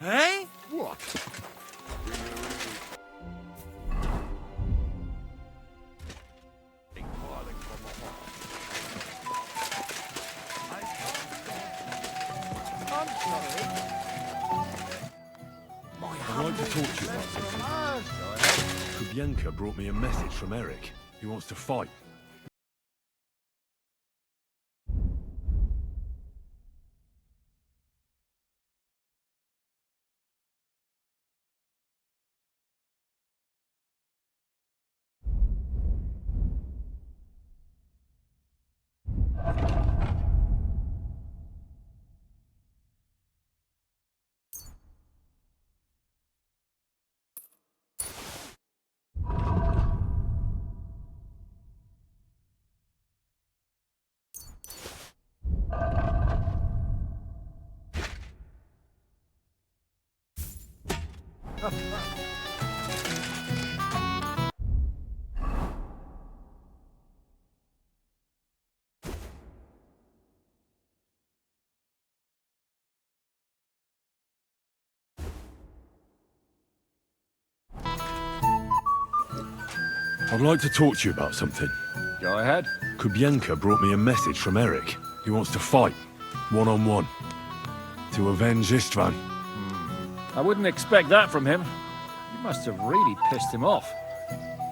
Hey? What? I'd like to talk to you about something. Kubienka brought me a message from Eric. He wants to fight. I'd like to talk to you about something. Go ahead. Kubienka brought me a message from Eric. He wants to fight, one-on-one, to avenge Istvan. I wouldn't expect that from him. You must have really pissed him off.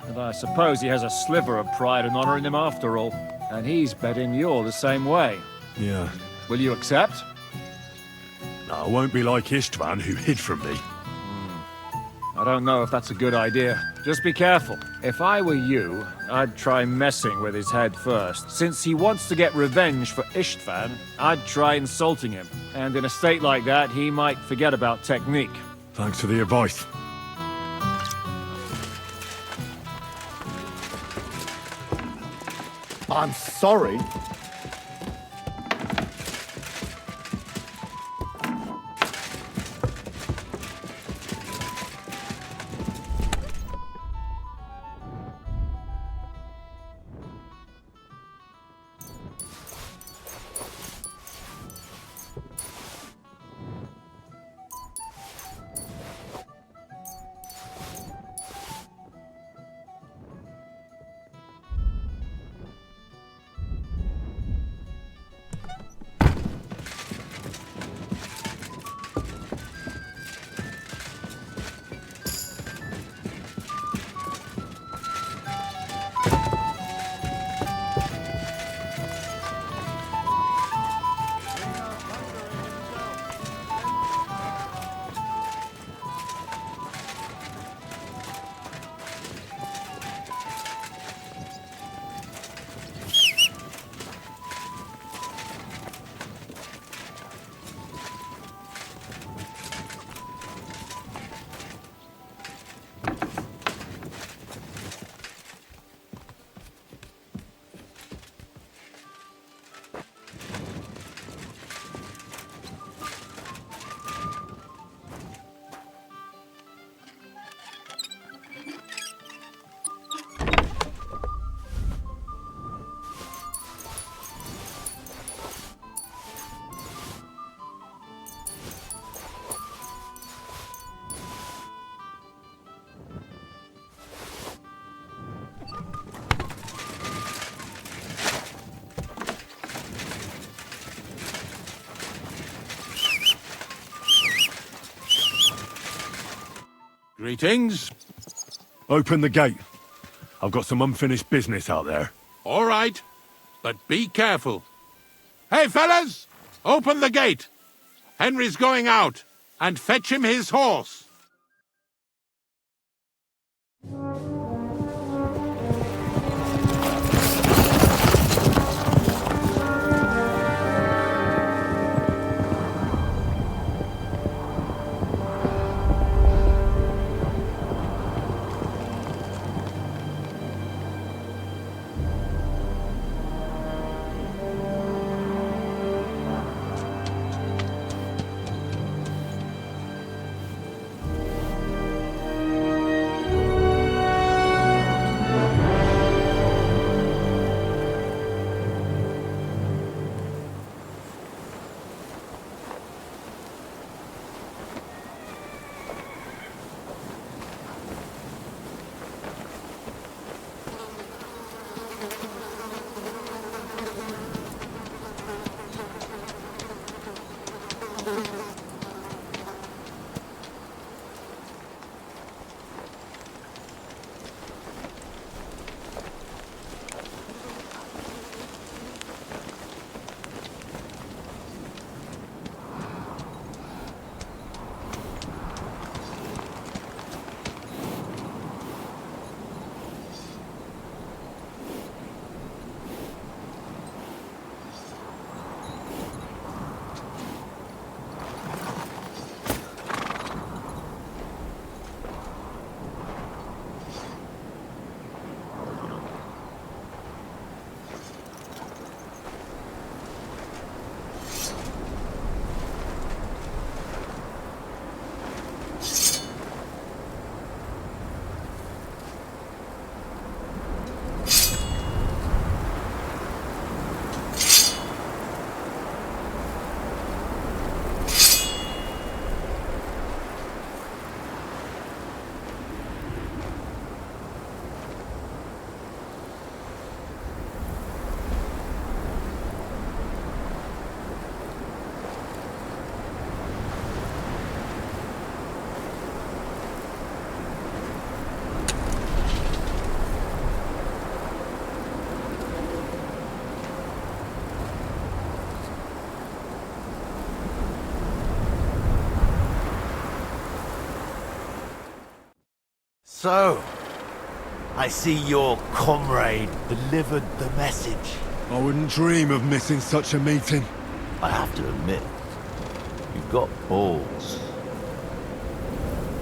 And I suppose he has a sliver of pride and honor in him after all. And he's betting you're the same way. Yeah. Will you accept? No, I won't be like Istvan, who hid from me. I don't know if that's a good idea. Just be careful. If I were you, I'd try messing with his head first. Since he wants to get revenge for Istvan, I'd try insulting him. And in a state like that, he might forget about technique. Thanks for the advice. I'm sorry. Greetings. Open the gate. I've got some unfinished business out there. All right, but be careful. Hey, fellas! Open the gate. Henry's going out, and fetch him his horse. So, I see your comrade delivered the message. I wouldn't dream of missing such a meeting. I have to admit, you've got balls.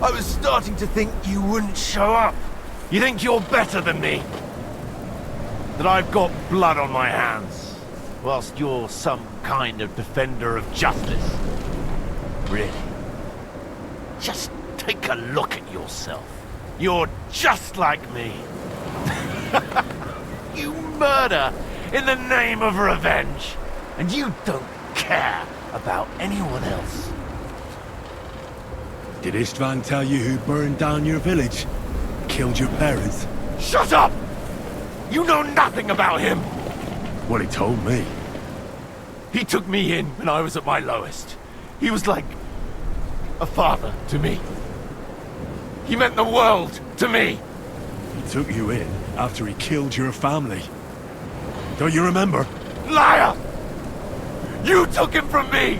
I was starting to think you wouldn't show up. You think you're better than me? That I've got blood on my hands, whilst you're some kind of defender of justice. Really? Just take a look at yourself. You're just like me. You murder in the name of revenge, and you don't care about anyone else. Did Istvan tell you who burned down your village? Killed your parents? Shut up! You know nothing about him! Well, he told me. He took me in when I was at my lowest. He was like a father to me. He meant the world to me. He took you in after he killed your family. Don't you remember? Liar! You took him from me,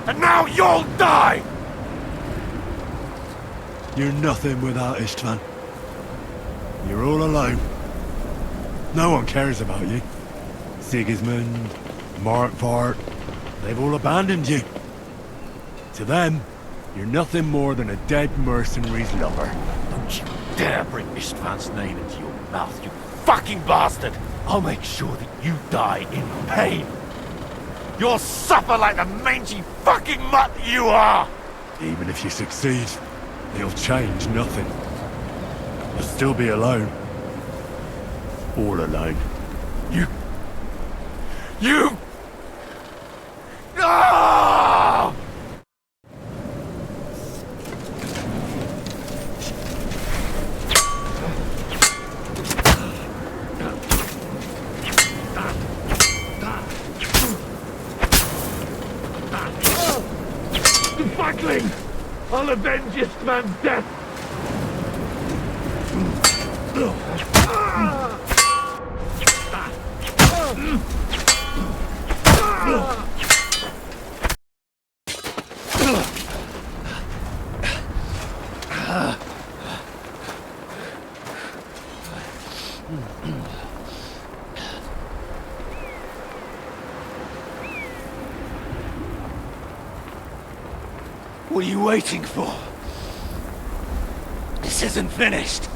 and now you'll die! You're nothing without Istvan. You're all alone. No one cares about you. Sigismund, Markvart, they've all abandoned you. To them, you're nothing more than a dead mercenary's lover. Don't you dare bring Istvan's name into your mouth, you fucking bastard! I'll make sure that you die in pain. You'll suffer like the mangy fucking mutt you are! Even if you succeed, it'll change nothing. You'll still be alone. All alone. You... Ah! Fuckling! I'll avenge Istvan's death! What are you waiting for? This isn't finished.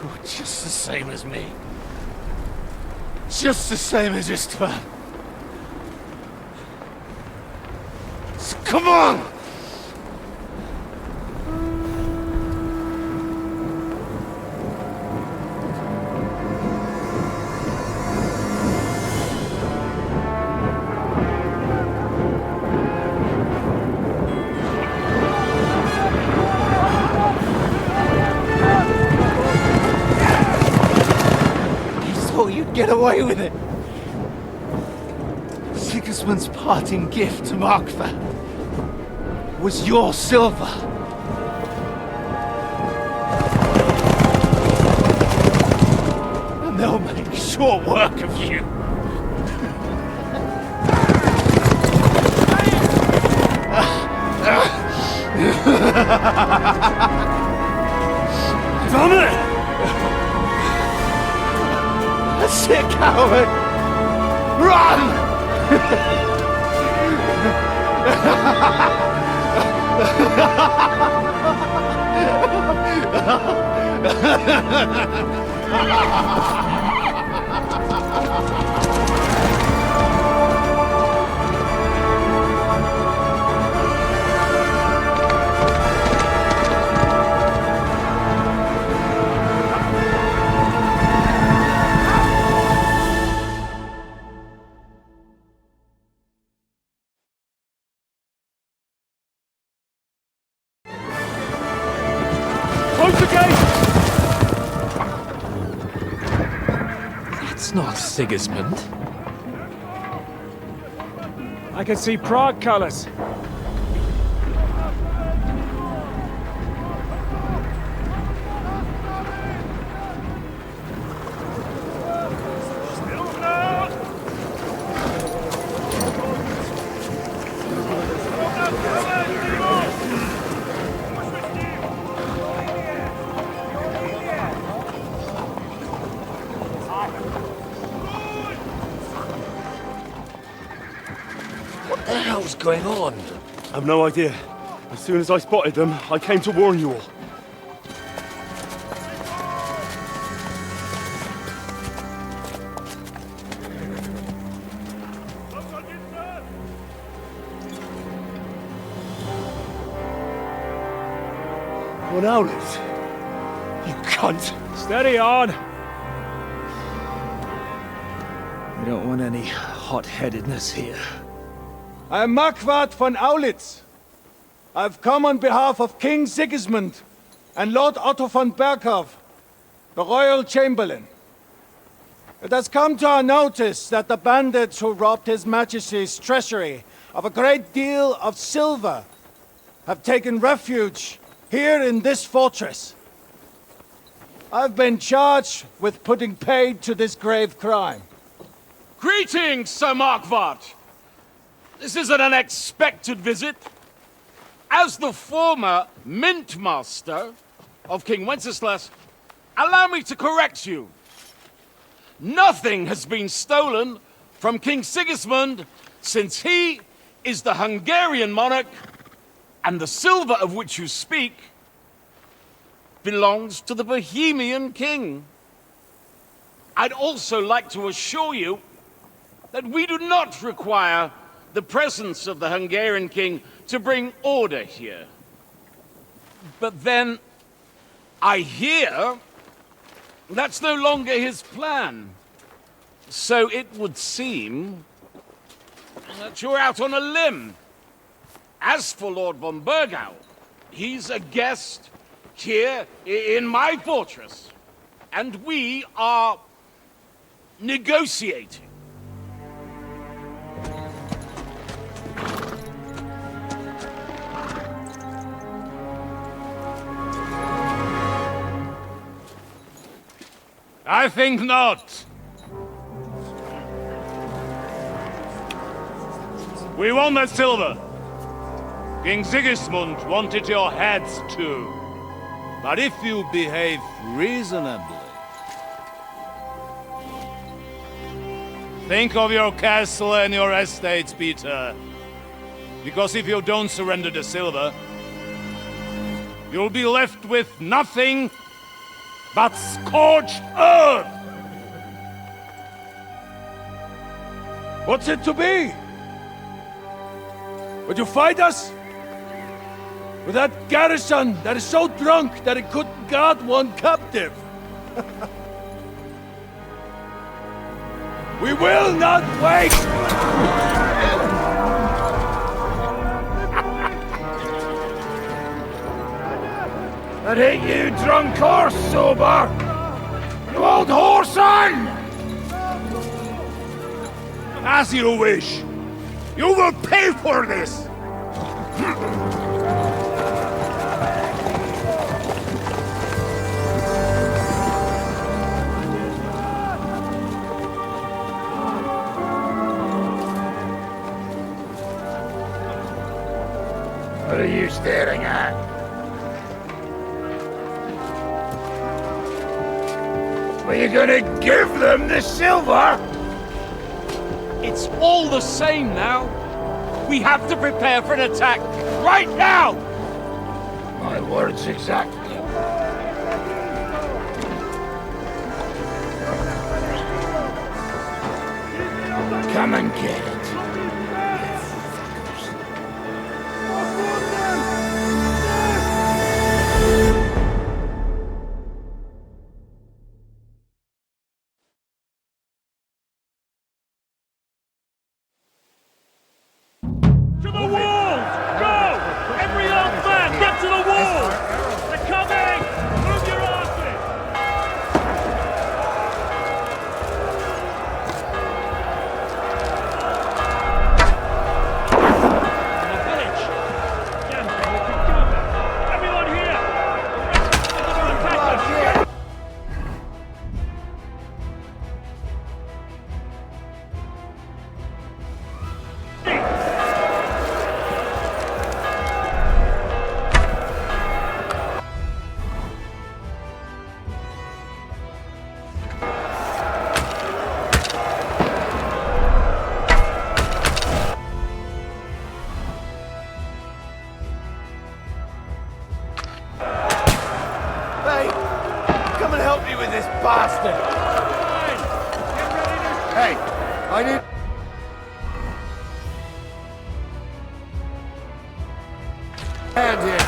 You're just the same as me. Just the same as Istvan. So come on! You could get away with it. Sigismund's parting gift to Markvan was your silver. And they'll make short work of you. Damn it! That's it, coward! Run! Close the gate! That's not Sigismund. I can see Prague colors. What the hell's going on? I've no idea. As soon as I spotted them, I came to warn you all. What owls? You cunt! Steady on! We don't want any hot-headedness here. I am Markwart von Aulitz. I've come on behalf of King Sigismund and Lord Otto von Berghoff, the Royal Chamberlain. It has come to our notice that the bandits who robbed His Majesty's treasury of a great deal of silver have taken refuge here in this fortress. I've been charged with putting paid to this grave crime. Greetings, Sir Markwart. This is an unexpected visit. As the former Mint Master of King Wenceslas, allow me to correct you. Nothing has been stolen from King Sigismund since he is the Hungarian monarch, and the silver of which you speak belongs to the Bohemian king. I'd also like to assure you that we do not require the presence of the Hungarian king to bring order here. But then, I hear that's no longer his plan. So it would seem that you're out on a limb. As for Lord von Bergau, he's a guest here in my fortress, and we are negotiating. I think not. We want that silver. King Sigismund wanted your heads too. But if you behave reasonably, think of your castle and your estates, Peter. Because if you don't surrender the silver, you'll be left with nothing but scorched earth! What's it to be? Would you fight us? With that garrison that is so drunk that it couldn't guard one captive? We will not wait! That ain't you, drunk or sober! You old whoreson! As you wish. You will pay for this! What are you staring at? Are you gonna give them the silver? It's all the same now. We have to prepare for an attack right now! My words exactly. Come and get it. To the walls! Go! Every armed man, get to the walls! They're coming! Move your asses! In the village! Damn, we can go there! Everyone here! The rest of them will attack us! Hey, come and help me with this bastard. Hey, I need... hand here.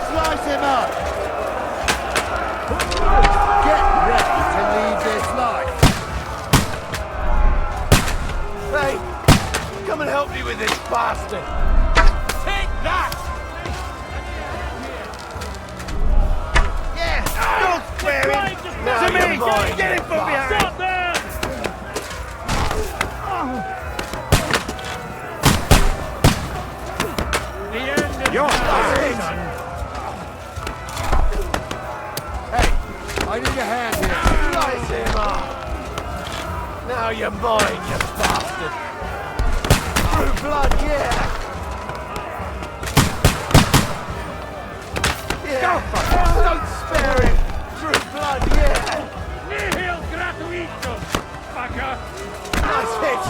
Slice him up! Get ready to leave this life! Hey, come and help me with this bastard. Take that! Yeah, don't spare him. Now you're mine. Get him from behind! Stop there! The end is You're nigh. Hey, I need a hand here. Slice him up. Now you're mine, you bastard. True blood, yeah. Yeah. Don't spare him. True blood, yeah. Nihil gratuitum, fucker! Nice hit.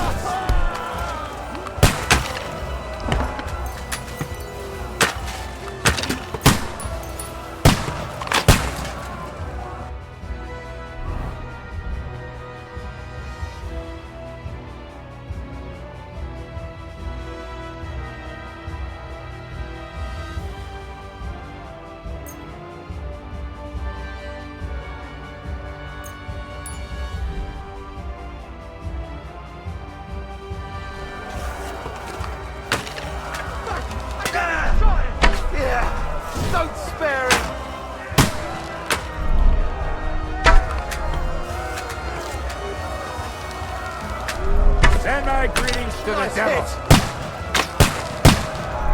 Yeah, don't spare him. Send my greetings to the Nice devil. hit.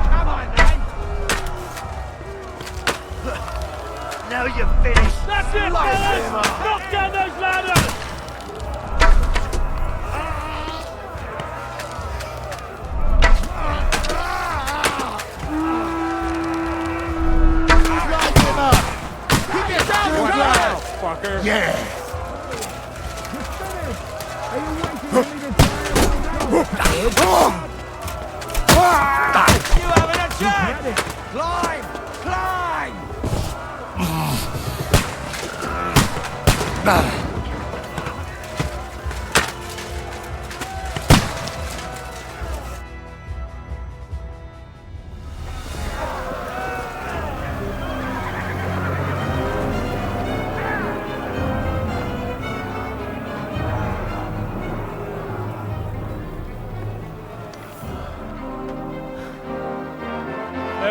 Come on, man! Now you're finished. That's it, Slice fellas! him up. Knock down those ladders! Slice him up! Keep it down, fucker! Yeah! You haven't a chance! Climb! Climb!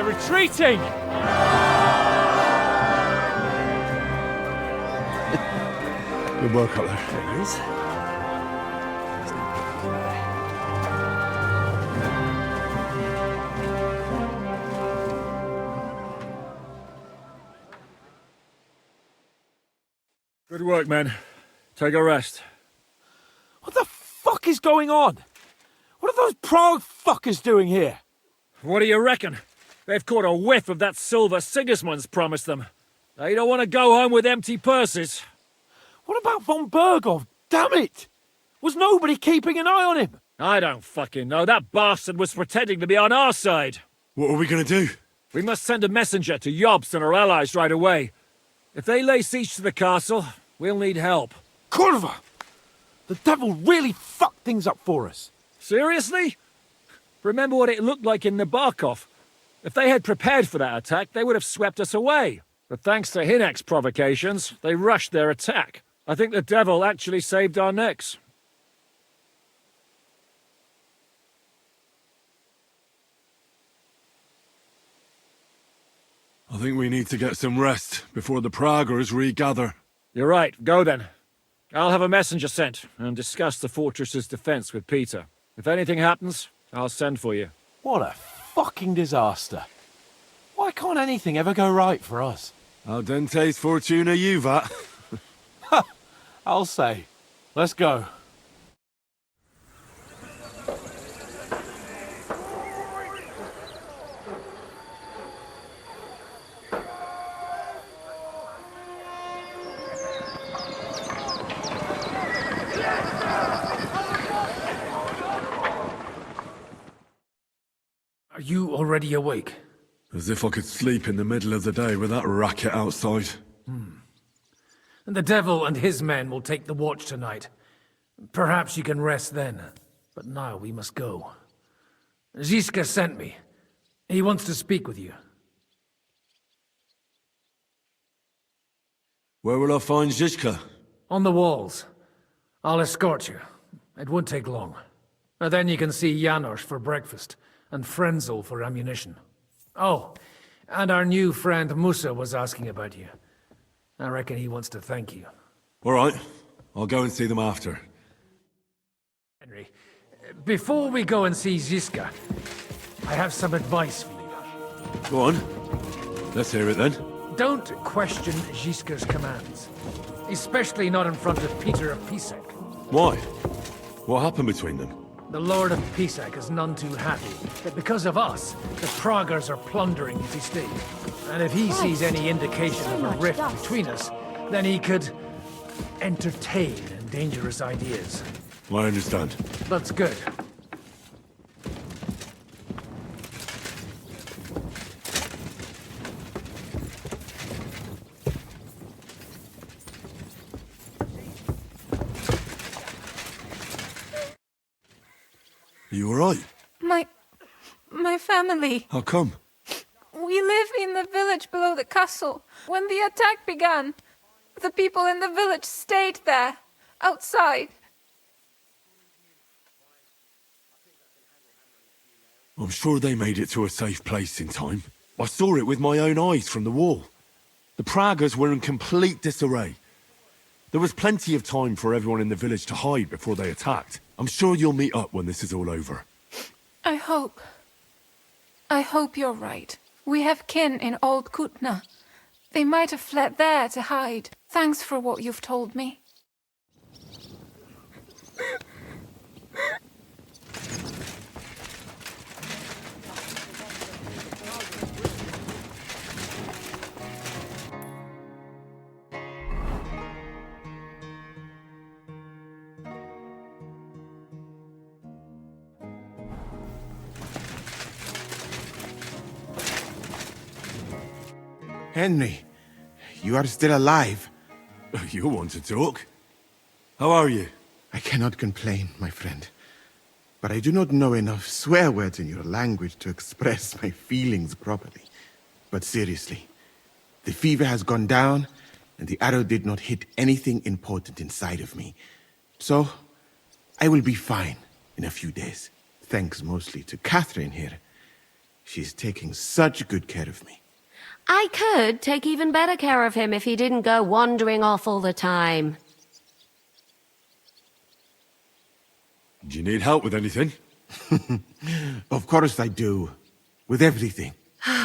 retreating! Good work up there. There he is. Good work, men. Take a rest. What the fuck is going on? What are those Prague fuckers doing here? What do you reckon? They've caught a whiff of that silver Sigismund's promised them. They don't want to go home with empty purses. What about von Bergov? Damn it! Was nobody keeping an eye on him? I don't fucking know. That bastard was pretending to be on our side. What are we gonna do? We must send a messenger to Jobst and our allies right away. If they lay siege to the castle, we'll need help. Kurva! The devil really fucked things up for us. Seriously? Remember what it looked like in Nabokov. If they had prepared for that attack, they would have swept us away. But thanks to Hinek's provocations, they rushed their attack. I think the devil actually saved our necks. I think we need to get some rest before the Praguers regather. You're right, go then. I'll have a messenger sent and discuss the fortress's defense with Peter. If anything happens, I'll send for you. What a fucking disaster. Why can't anything ever go right for us? Al dente's fortuna juvat. I'll say. Let's go. Are you already awake? As if I could sleep in the middle of the day with that racket outside. And the devil and his men will take the watch tonight. Perhaps you can rest then. But now we must go. Ziska sent me. He wants to speak with you. Where will I find Zizka? On the walls. I'll escort you. It won't take long. And then you can see Janos for breakfast, and Frenzel for ammunition. Oh, and our new friend Musa was asking about you. I reckon he wants to thank you. All right. I'll go and see them after. Henry, before we go and see Ziska, I have some advice for you. Go on. Let's hear it then. Don't question Ziska's commands. Especially not in front of Peter of Pisak. Why? What happened between them? The Lord of Pisak is none too happy that because of us, the Praguers are plundering his estate. And if he sees any indication of a rift between us, then he could entertain dangerous ideas. I understand. That's good. Are you all right? My family. How come? We live in the village below the castle. When the attack began, the people in the village stayed there, outside. I'm sure they made it to a safe place in time. I saw it with my own eyes from the wall. The Praguers were in complete disarray. There was plenty of time for everyone in the village to hide before they attacked. I'm sure you'll meet up when this is all over. I hope you're right. We have kin in Old Kutna. They might have fled there to hide. Thanks for what you've told me. Henry, you are still alive. You want to talk? How are you? I cannot complain, my friend. But I do not know enough swear words in your language to express my feelings properly. But seriously, the fever has gone down, and the arrow did not hit anything important inside of me. So, I will be fine in a few days. Thanks mostly to Catherine here. She's taking such good care of me. I could take even better care of him if he didn't go wandering off all the time. Do you need help with anything? Of course I do. With everything.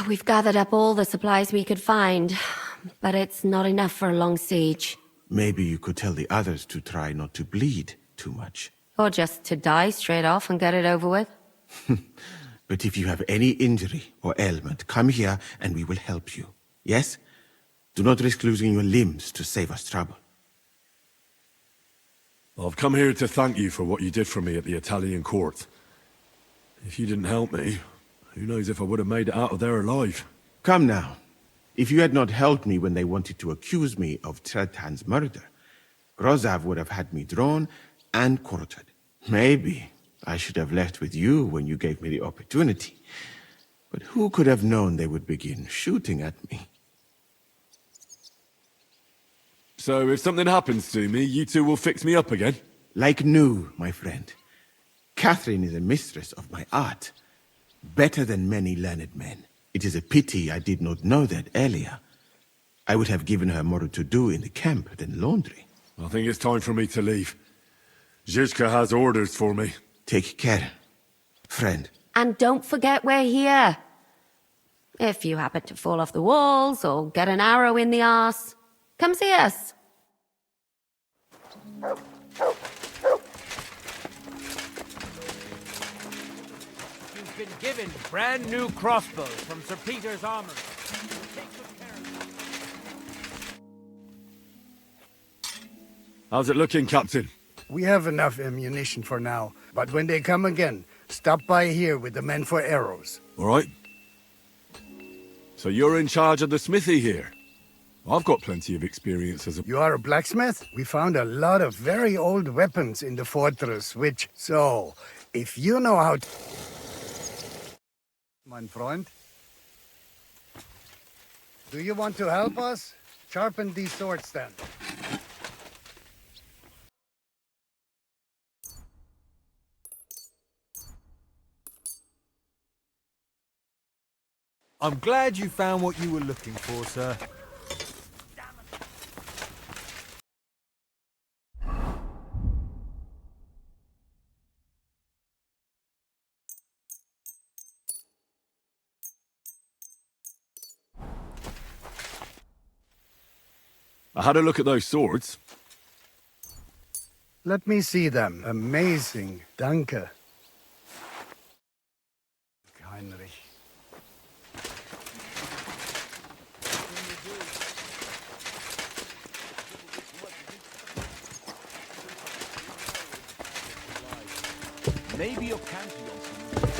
We've gathered up all the supplies we could find, but it's not enough for a long siege. Maybe you could tell the others to try not to bleed too much. Or just to die straight off and get it over with. But if you have any injury or ailment, come here and we will help you. Yes? Do not risk losing your limbs to save us trouble. I've come here to thank you for what you did for me at the Italian court. If you didn't help me, who knows if I would have made it out of there alive. Come now. If you had not helped me when they wanted to accuse me of Tretan's murder, Grozav would have had me drawn and quartered. Maybe I should have left with you when you gave me the opportunity. But who could have known they would begin shooting at me? So if something happens to me, you two will fix me up again? Like new, my friend. Catherine is a mistress of my art. Better than many learned men. It is a pity I did not know that earlier. I would have given her more to do in the camp than laundry. I think it's time for me to leave. Zhizka has orders for me. Take care, friend. And don't forget we're here. If you happen to fall off the walls or get an arrow in the arse, come see us. You've been given brand new crossbows from Sir Peter's armory. Take good care of them. How's it looking, Captain? We have enough ammunition for now, but when they come again, stop by here with the men for arrows. All right. So you're in charge of the smithy here? I've got plenty of experience as a... You are a blacksmith? We found a lot of very old weapons in the fortress, which... So, if you know how to... Mein Freund? Do you want to help us? Sharpen these swords then. I'm glad you found what you were looking for, sir. I had a look at those swords. Let me see them. Amazing. Danke. Heinrich. Maybe you're counting on something.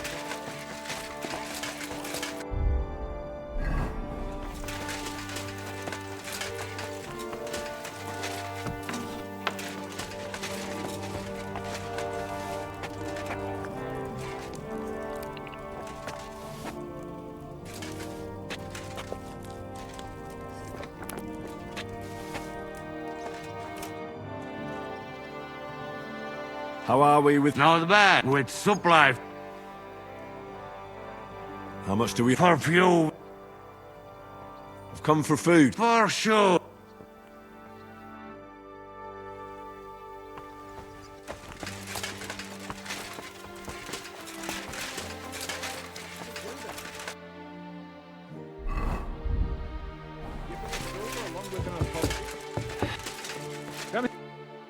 How are we with... Not bad, with supply. How much do we... For fuel. I've come for food. For sure.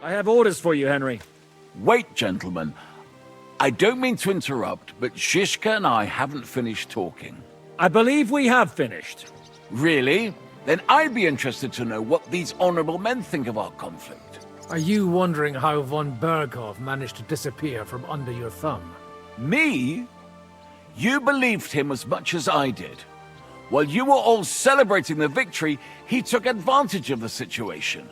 I have orders for you, Henry. Wait, gentlemen. I don't mean to interrupt, but Zhizka and I haven't finished talking. I believe we have finished. Really? Then I'd be interested to know what these honorable men think of our conflict. Are you wondering how von Berghoff managed to disappear from under your thumb? Me? You believed him as much as I did. While you were all celebrating the victory, he took advantage of the situation.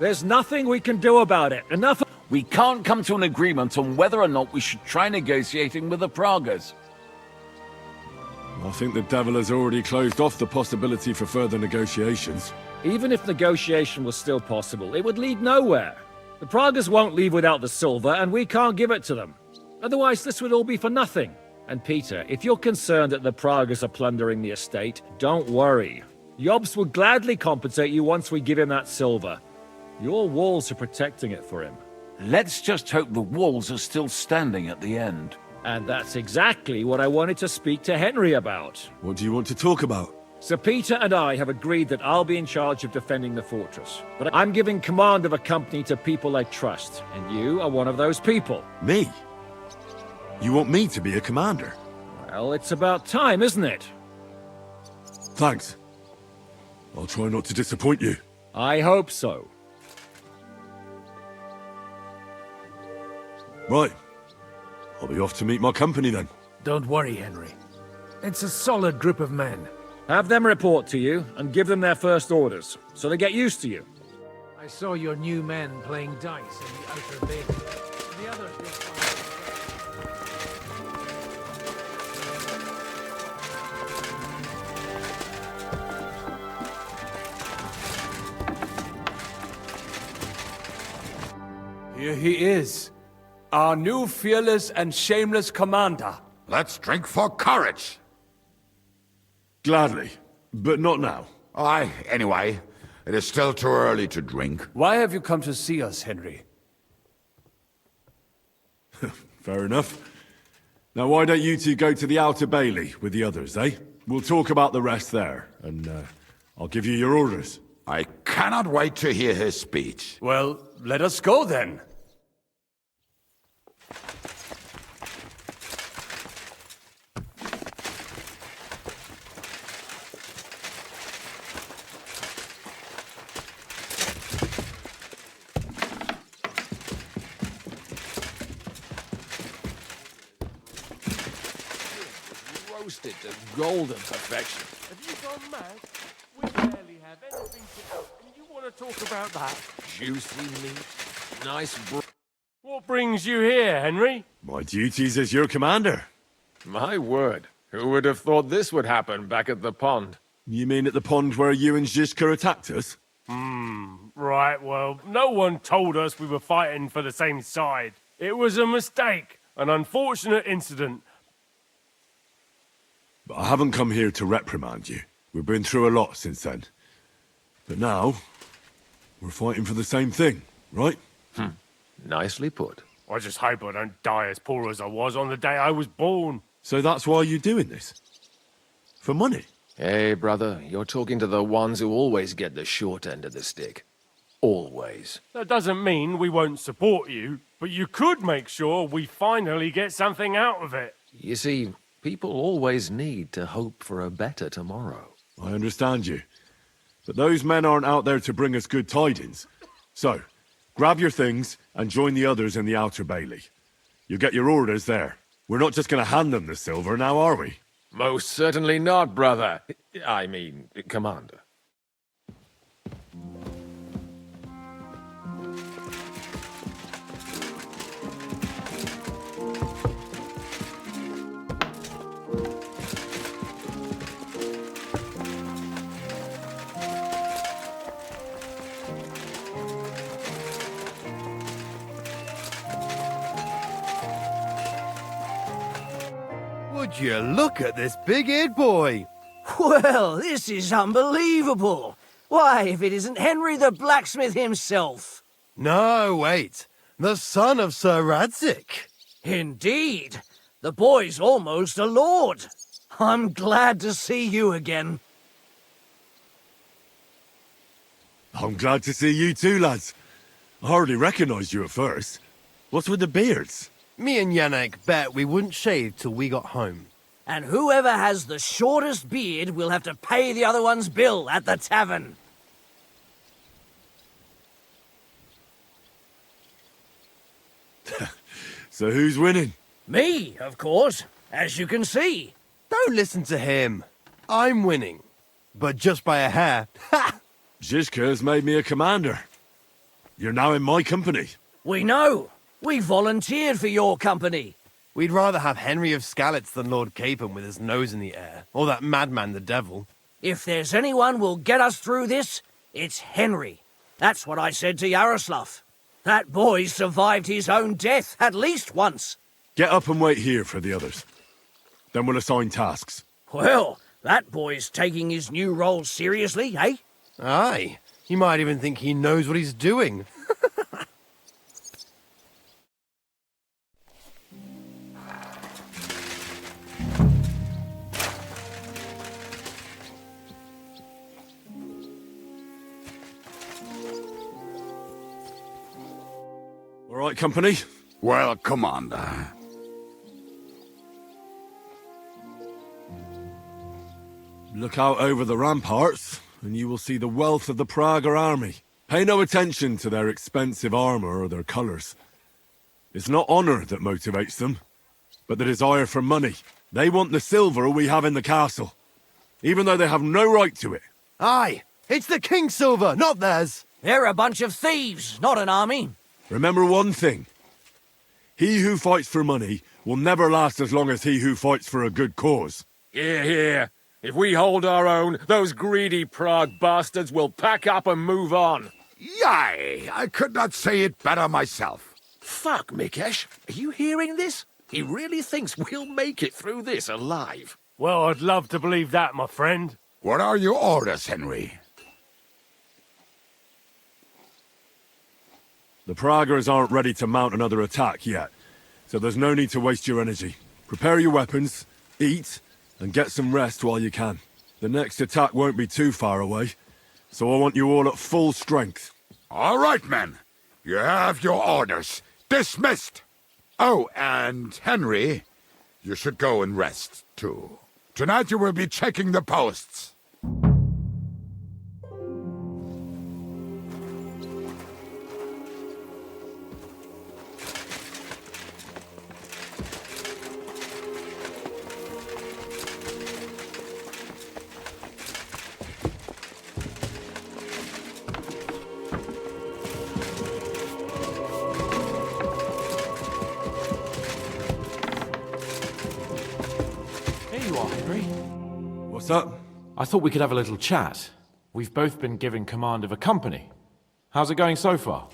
There's nothing we can do about it. Enough. We can't come to an agreement on whether or not we should try negotiating with the Pragas. I think the devil has already closed off the possibility for further negotiations. Even if negotiation was still possible, it would lead nowhere. The Pragas won't leave without the silver, and we can't give it to them. Otherwise, this would all be for nothing. And Peter, if you're concerned that the Pragas are plundering the estate, don't worry. Jobst will gladly compensate you once we give him that silver. Your walls are protecting it for him. Let's just hope the walls are still standing at the end. And that's exactly what I wanted to speak to Henry about. What do you want to talk about? Sir Peter and I have agreed that I'll be in charge of defending the fortress. But I'm giving command of a company to people I trust, and you are one of those people. Me? You want me to be a commander? Well, it's about time, isn't it? Thanks. I'll try not to disappoint you. I hope so. Right. I'll be off to meet my company then. Don't worry, Henry. It's a solid group of men. Have them report to you, and give them their first orders, so they get used to you. I saw your new men playing dice in the outer bay. The others will find... Here he is, our new fearless and shameless commander. Let's drink for courage. Gladly, but not now. Aye, anyway, it is still too early to drink. Why have you come to see us, Henry? Fair enough. Now why don't you two go to the Outer Bailey with the others, eh? We'll talk about the rest there, and I'll give you your orders. I cannot wait to hear his speech. Well, let us go then. Roasted to golden perfection. Have you gone mad? We barely have anything to eat, and you want to talk about that? Juicy meat, nice What brings you here, Henry? My duties as your commander. My word. Who would have thought this would happen back at the pond? You mean at the pond where you and Zizka attacked us? Right, well, no one told us we were fighting for the same side. It was a mistake, an unfortunate incident. But I haven't come here to reprimand you. We've been through a lot since then. But now, we're fighting for the same thing, right? Nicely put. I just hope I don't die as poor as I was on the day I was born. So that's why you're doing this? For money? Hey, brother, you're talking to the ones who always get the short end of the stick. Always. That doesn't mean we won't support you, but you could make sure we finally get something out of it. You see, people always need to hope for a better tomorrow. I understand you. But those men aren't out there to bring us good tidings. So, grab your things and join the others in the Outer Bailey. You get your orders there. We're not just going to hand them the silver now, are we? Most certainly not, brother. I mean, Commander. Would you look at this big-eared boy? Well, this is unbelievable. Why, if it isn't Henry the blacksmith himself. No, wait. The son of Sir Radzik. Indeed. The boy's almost a lord. I'm glad to see you again. I'm glad to see you too, lads. I hardly recognized you at first. What's with the beards? Me and Yannick bet we wouldn't shave till we got home. And whoever has the shortest beard will have to pay the other one's bill at the tavern. So who's winning? Me, of course, as you can see. Don't listen to him. I'm winning. But just by a hair. Ha! Zizka has made me a commander. You're now in my company. We know. We volunteered for your company. We'd rather have Henry of Skalitz than Lord Capon with his nose in the air. Or that madman the devil. If there's anyone will get us through this, it's Henry. That's what I said to Yaroslav. That boy survived his own death at least once. Get up and wait here for the others. Then we'll assign tasks. Well, that boy's taking his new role seriously, eh? Aye. You might even think he knows what he's doing. All right, company? Well, Commander. Look out over the ramparts, and you will see the wealth of the Praga army. Pay no attention to their expensive armor or their colors. It's not honor that motivates them, but the desire for money. They want the silver we have in the castle, even though they have no right to it. Aye, it's the king's silver, not theirs. They're a bunch of thieves, not an army. Remember one thing. He who fights for money will never last as long as he who fights for a good cause. Hear, hear. If we hold our own, those greedy Prague bastards will pack up and move on. Yay! I could not say it better myself. Fuck, Mikesh. Are you hearing this? He really thinks we'll make it through this alive. Well, I'd love to believe that, my friend. What are your orders, Henry? The Pragas aren't ready to mount another attack yet, so there's no need to waste your energy. Prepare your weapons, eat, and get some rest while you can. The next attack won't be too far away, so I want you all at full strength. All right, men. You have your orders. Dismissed! Oh, and Henry, you should go and rest, too. Tonight you will be checking the posts. What's up? I thought we could have a little chat. We've both been given command of a company. How's it going so far?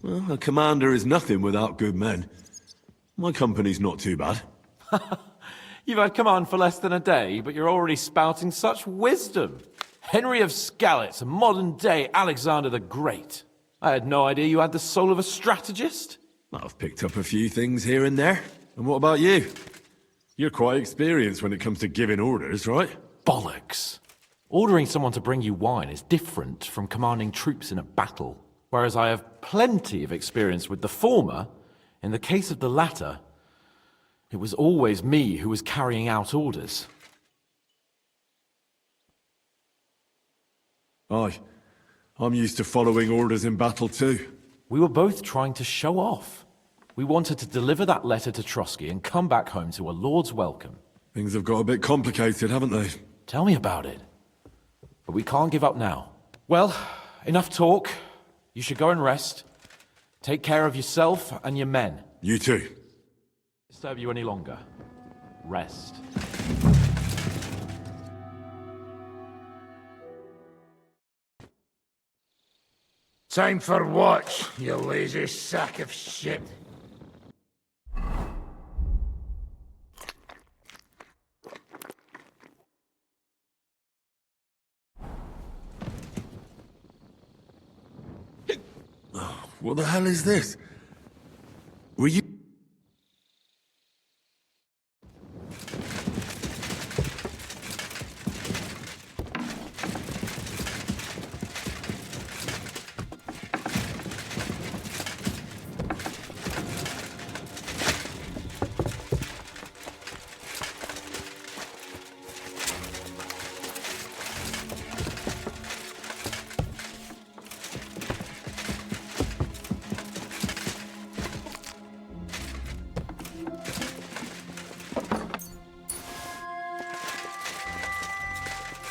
Well, a commander is nothing without good men. My company's not too bad. You've had command for less than a day, but you're already spouting such wisdom. Henry of Skalitz, a modern-day Alexander the Great. I had no idea you had the soul of a strategist. I've picked up a few things here and there. And what about you? You're quite experienced when it comes to giving orders, right? Bollocks. Ordering someone to bring you wine is different from commanding troops in a battle. Whereas I have plenty of experience with the former, in the case of the latter, it was always me who was carrying out orders. Aye. I'm used to following orders in battle too. We were both trying to show off. We wanted to deliver that letter to Trotsky and come back home to a lord's welcome. Things have got a bit complicated, haven't they? Tell me about it. But we can't give up now. Well, enough talk. You should go and rest. Take care of yourself and your men. You too. Disturb you any longer. Rest. Time for what, you lazy sack of shit? What the hell is this? Were you...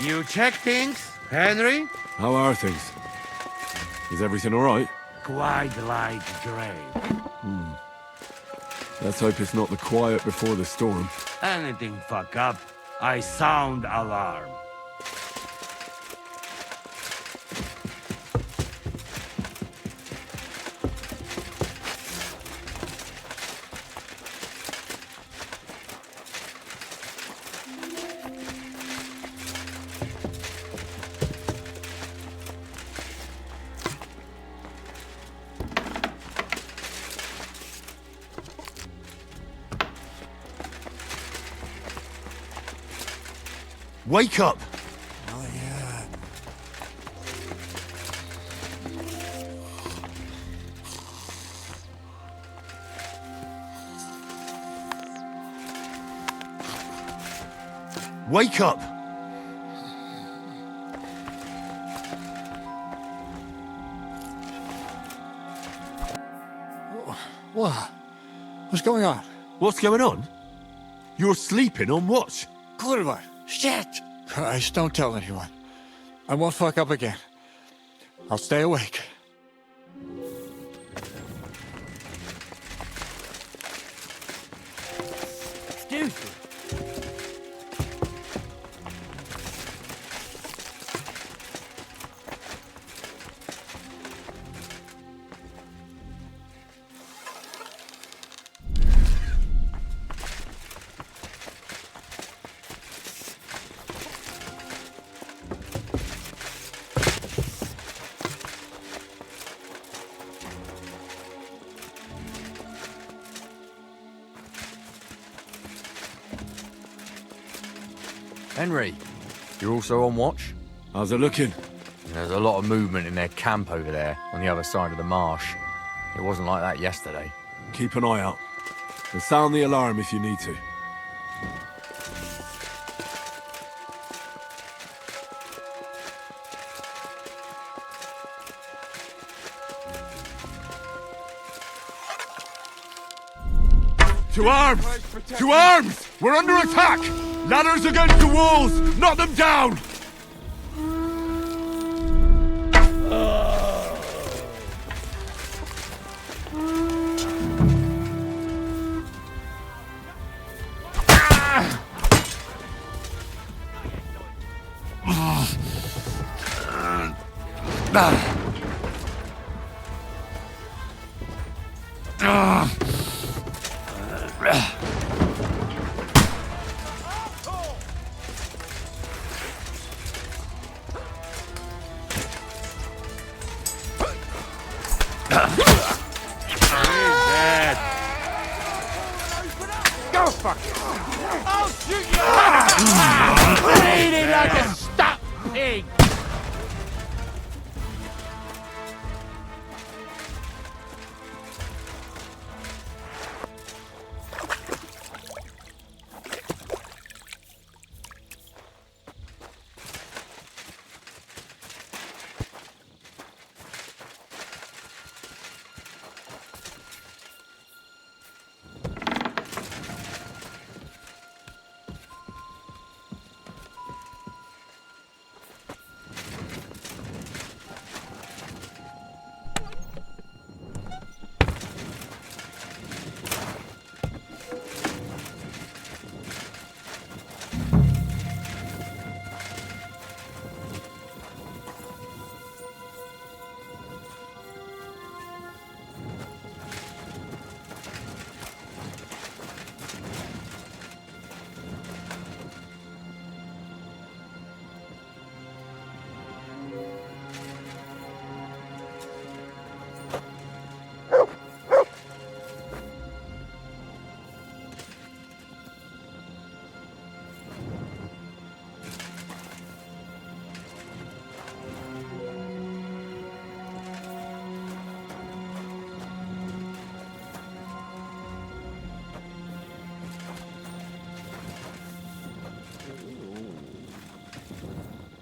You check things, Henry? How are things? Is everything all right? Quite like grave. Let's hope it's not the quiet before the storm. Anything fuck up, I sound alarm. Wake up! Oh, yeah. Wake up! What? What's going on? What's going on? You're sleeping on watch. Kurva! Shit! Christ, don't tell anyone. I won't fuck up again. I'll stay awake. Excuse me. Henry, you're also on watch? How's it looking? There's a lot of movement in their camp over there, on the other side of the marsh. It wasn't like that yesterday. Keep an eye out. And sound the alarm if you need to. To arms! To arms! We're under attack! Ladders against the walls! Knock them down! Go fuck it! I'll shoot you! Bleeding like a stuck pig!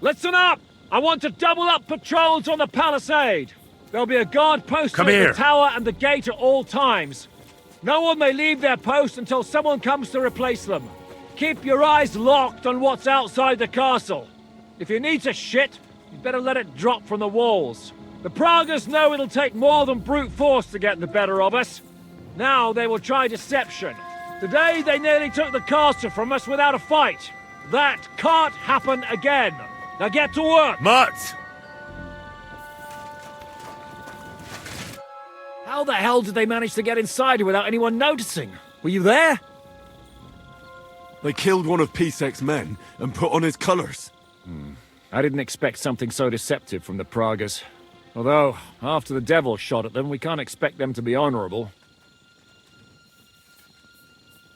Listen up! I want to double up patrols on the palisade. There'll be a guard posted Come at here. the tower and the gate at all times. No one may leave their post until someone comes to replace them. Keep your eyes locked on what's outside the castle. If you need to shit, you better let it drop from the walls. The Pragas know it'll take more than brute force to get the better of us. Now they will try deception. Today they nearly took the castle from us without a fight. That can't happen again. Now get to work! Mutt! How the hell did they manage to get inside without anyone noticing? Were you there? They killed one of Pisek's men and put on his colours. I didn't expect something so deceptive from the Pragas. Although, after the devil shot at them, we can't expect them to be honourable.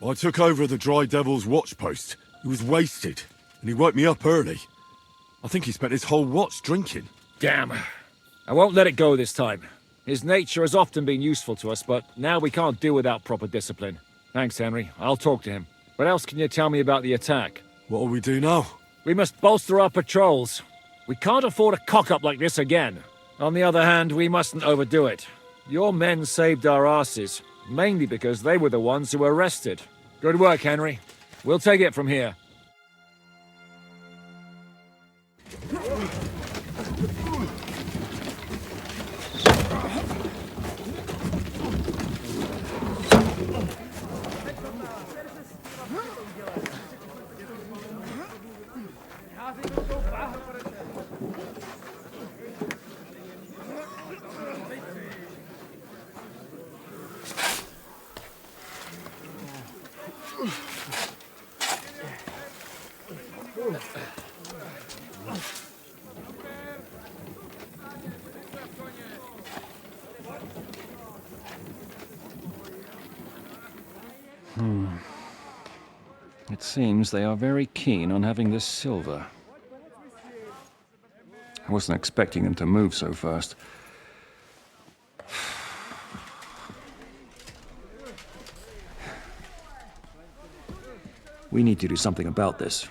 I took over the Dry Devil's watch post. It was wasted. and he woke me up early. I think he spent his whole watch drinking. Damn. I won't let it go this time. His nature has often been useful to us, but now we can't do without proper discipline. Thanks, Henry. I'll talk to him. What else can you tell me about the attack? What'll we do now? We must bolster our patrols. We can't afford a cock-up like this again. On the other hand, we mustn't overdo it. Your men saved our asses, mainly because they were the ones who were arrested. Good work, Henry. We'll take it from here. It seems they are very keen on having this silver. I wasn't expecting them to move so fast. We need to do something about this.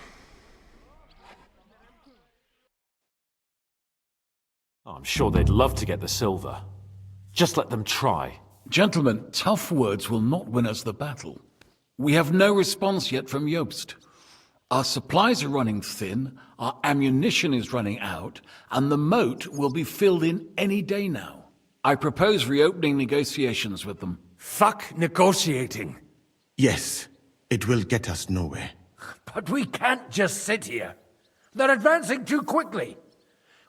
I'm sure they'd love to get the silver. Just let them try. Gentlemen, tough words will not win us the battle. We have no response yet from Jobst. Our supplies are running thin, our ammunition is running out, and the moat will be filled in any day now. I propose reopening negotiations with them. Fuck negotiating. Yes, it will get us nowhere. But we can't just sit here. They're advancing too quickly.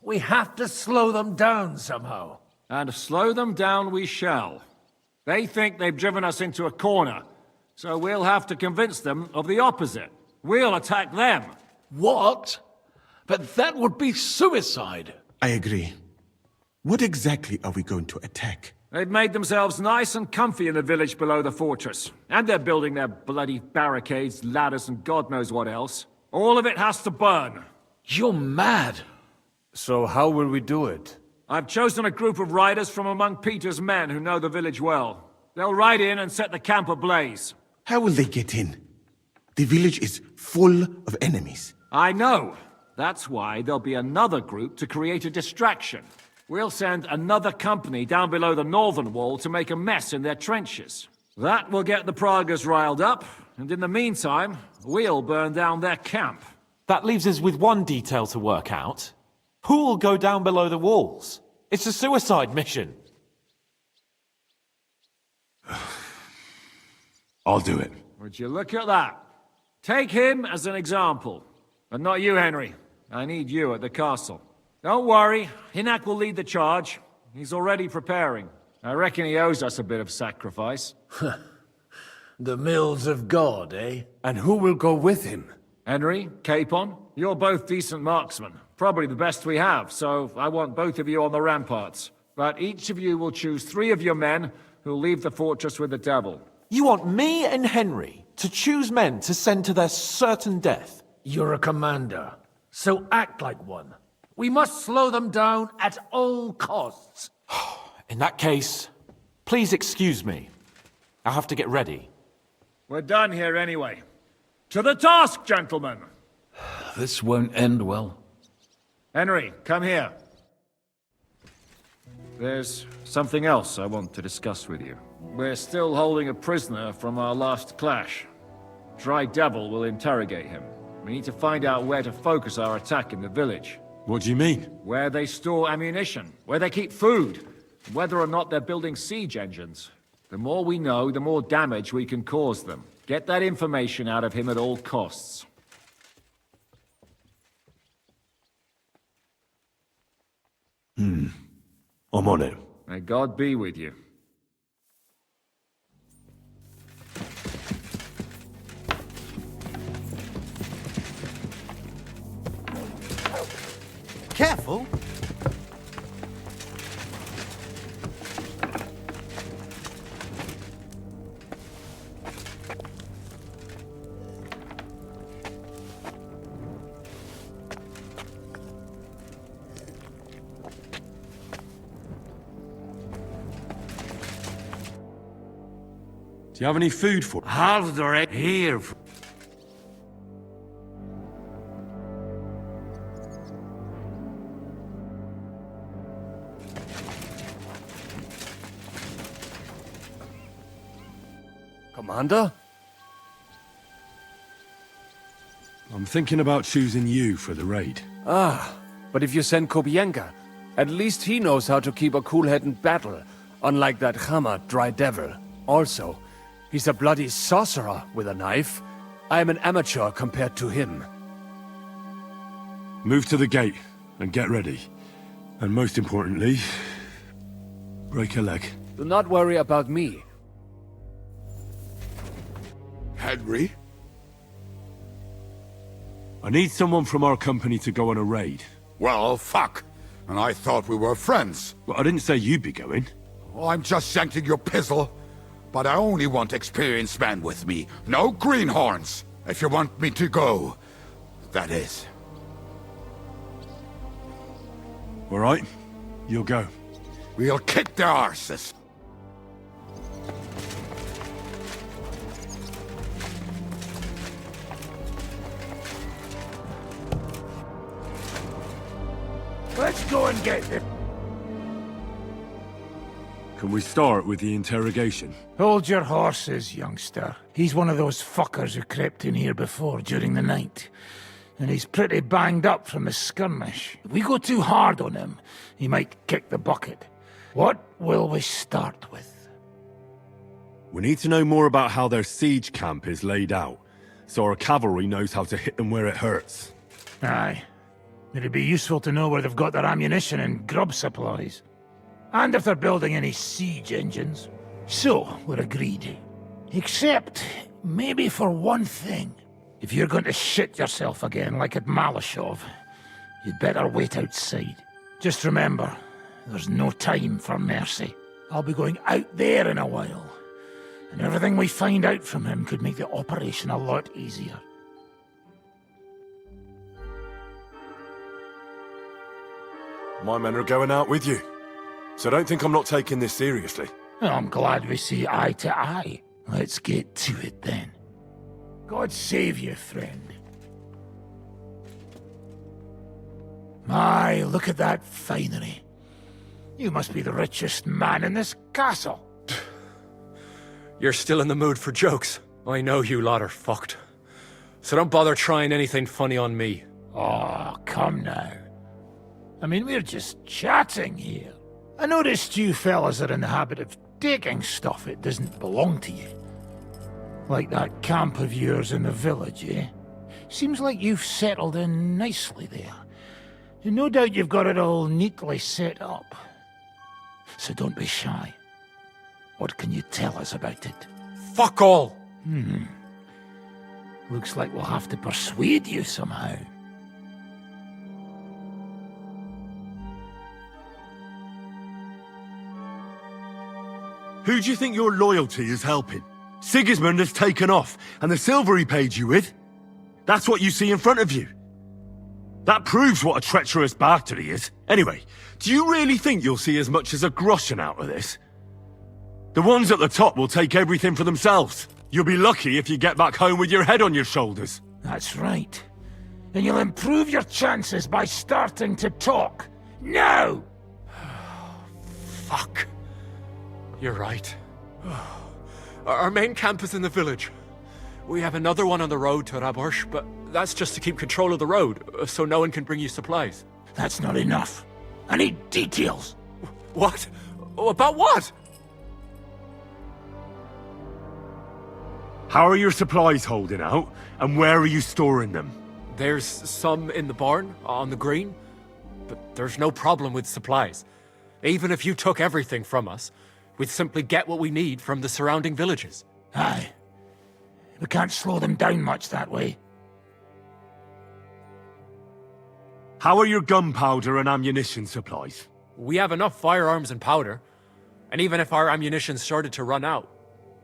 We have to slow them down somehow. And slow them down we shall. They think they've driven us into a corner, so we'll have to convince them of the opposite. We'll attack them. What? But that would be suicide. I agree. What exactly are we going to attack? They've made themselves nice and comfy in the village below the fortress. And they're building their bloody barricades, ladders, and God knows what else. All of it has to burn. You're mad. So how will we do it? I've chosen a group of riders from among Peter's men who know the village well. They'll ride in and set the camp ablaze. How will they get in? The village is full of enemies. I know. That's why there'll be another group to create a distraction. We'll send another company down below the northern wall to make a mess in their trenches. That will get the Pragas riled up, and in the meantime, we'll burn down their camp. That leaves us with one detail to work out. Who will go down below the walls? It's a suicide mission. I'll do it. Would you look at that? Take him as an example. But not you, Henry. I need you at the castle. Don't worry, Hinak will lead the charge. He's already preparing. I reckon he owes us a bit of sacrifice. The mills of God, eh? And who will go with him? Henry, Capon, you're both decent marksmen. Probably the best we have, so I want both of you on the ramparts. But each of you will choose 3 of your men who'll leave the fortress with the devil. You want me and Henry to choose men to send to their certain death? You're a commander, so act like one. We must slow them down at all costs. In that case, please excuse me. I'll have to get ready. We're done here anyway. To the task, gentlemen! This won't end well. Henry, come here. There's something else I want to discuss with you. We're still holding a prisoner from our last clash. Dry Devil will interrogate him. We need to find out where to focus our attack in the village. What do you mean? Where they store ammunition, where they keep food, whether or not they're building siege engines. The more we know, the more damage we can cause them. Get that information out of him at all costs. I'm on it. May God be with you. Careful! Do you have any food for? Have the right here. Commander? I'm thinking about choosing you for the raid. Ah, but if you send Kobienka, at least he knows how to keep a cool head in battle, unlike that Hammer dry devil. Also, he's a bloody sorcerer with a knife. I'm an amateur compared to him. Move to the gate and get ready. And most importantly, break a leg. Do not worry about me. Henry? I need someone from our company to go on a raid. Well, fuck. And I thought we were friends. Well, I didn't say you'd be going. Oh, I'm just shanking your pizzle. But I only want experienced men with me. No greenhorns. If you want me to go, that is. All right, you'll go. We'll kick their arses. Let's go and get them. Can we start with the interrogation? Hold your horses, youngster. He's one of those fuckers who crept in here before during the night. And he's pretty banged up from the skirmish. If we go too hard on him, he might kick the bucket. What will we start with? We need to know more about how their siege camp is laid out, so our cavalry knows how to hit them where it hurts. Aye. It'd be useful to know where they've got their ammunition and grub supplies. And if they're building any siege engines. So, we're agreed. Except, maybe for one thing. If you're going to shit yourself again like at Malashov, you'd better wait outside. Just remember, there's no time for mercy. I'll be going out there in a while. And everything we find out from him could make the operation a lot easier. My men are going out with you, so don't think I'm not taking this seriously. I'm glad we see eye to eye. Let's get to it then. God save you, friend. My, look at that finery. You must be the richest man in this castle. You're still in the mood for jokes. I know you lot are fucked. So don't bother trying anything funny on me. Oh, come now. I mean, we're just chatting here. I noticed you fellas are in the habit of taking stuff that doesn't belong to you. Like that camp of yours in the village, eh? Seems like you've settled in nicely there. And no doubt you've got it all neatly set up. So don't be shy. What can you tell us about it? Fuck all! Looks like we'll have to persuade you somehow. Who do you think your loyalty is helping? Sigismund has taken off, and the silver he paid you with? That's what you see in front of you. That proves what a treacherous bastard he is. Anyway, do you really think you'll see as much as a groschen out of this? The ones at the top will take everything for themselves. You'll be lucky if you get back home with your head on your shoulders. That's right. And you'll improve your chances by starting to talk. Now! Fuck. You're right. Our main camp is in the village. We have another one on the road to Raborsh, but that's just to keep control of the road, so no one can bring you supplies. That's not enough. I need details. What? About what? How are your supplies holding out, and where are you storing them? There's some in the barn, on the green, but there's no problem with supplies. Even if you took everything from us, we'd simply get what we need from the surrounding villages. Aye. We can't slow them down much that way. How are your gunpowder and ammunition supplies? We have enough firearms and powder, and even if our ammunition started to run out,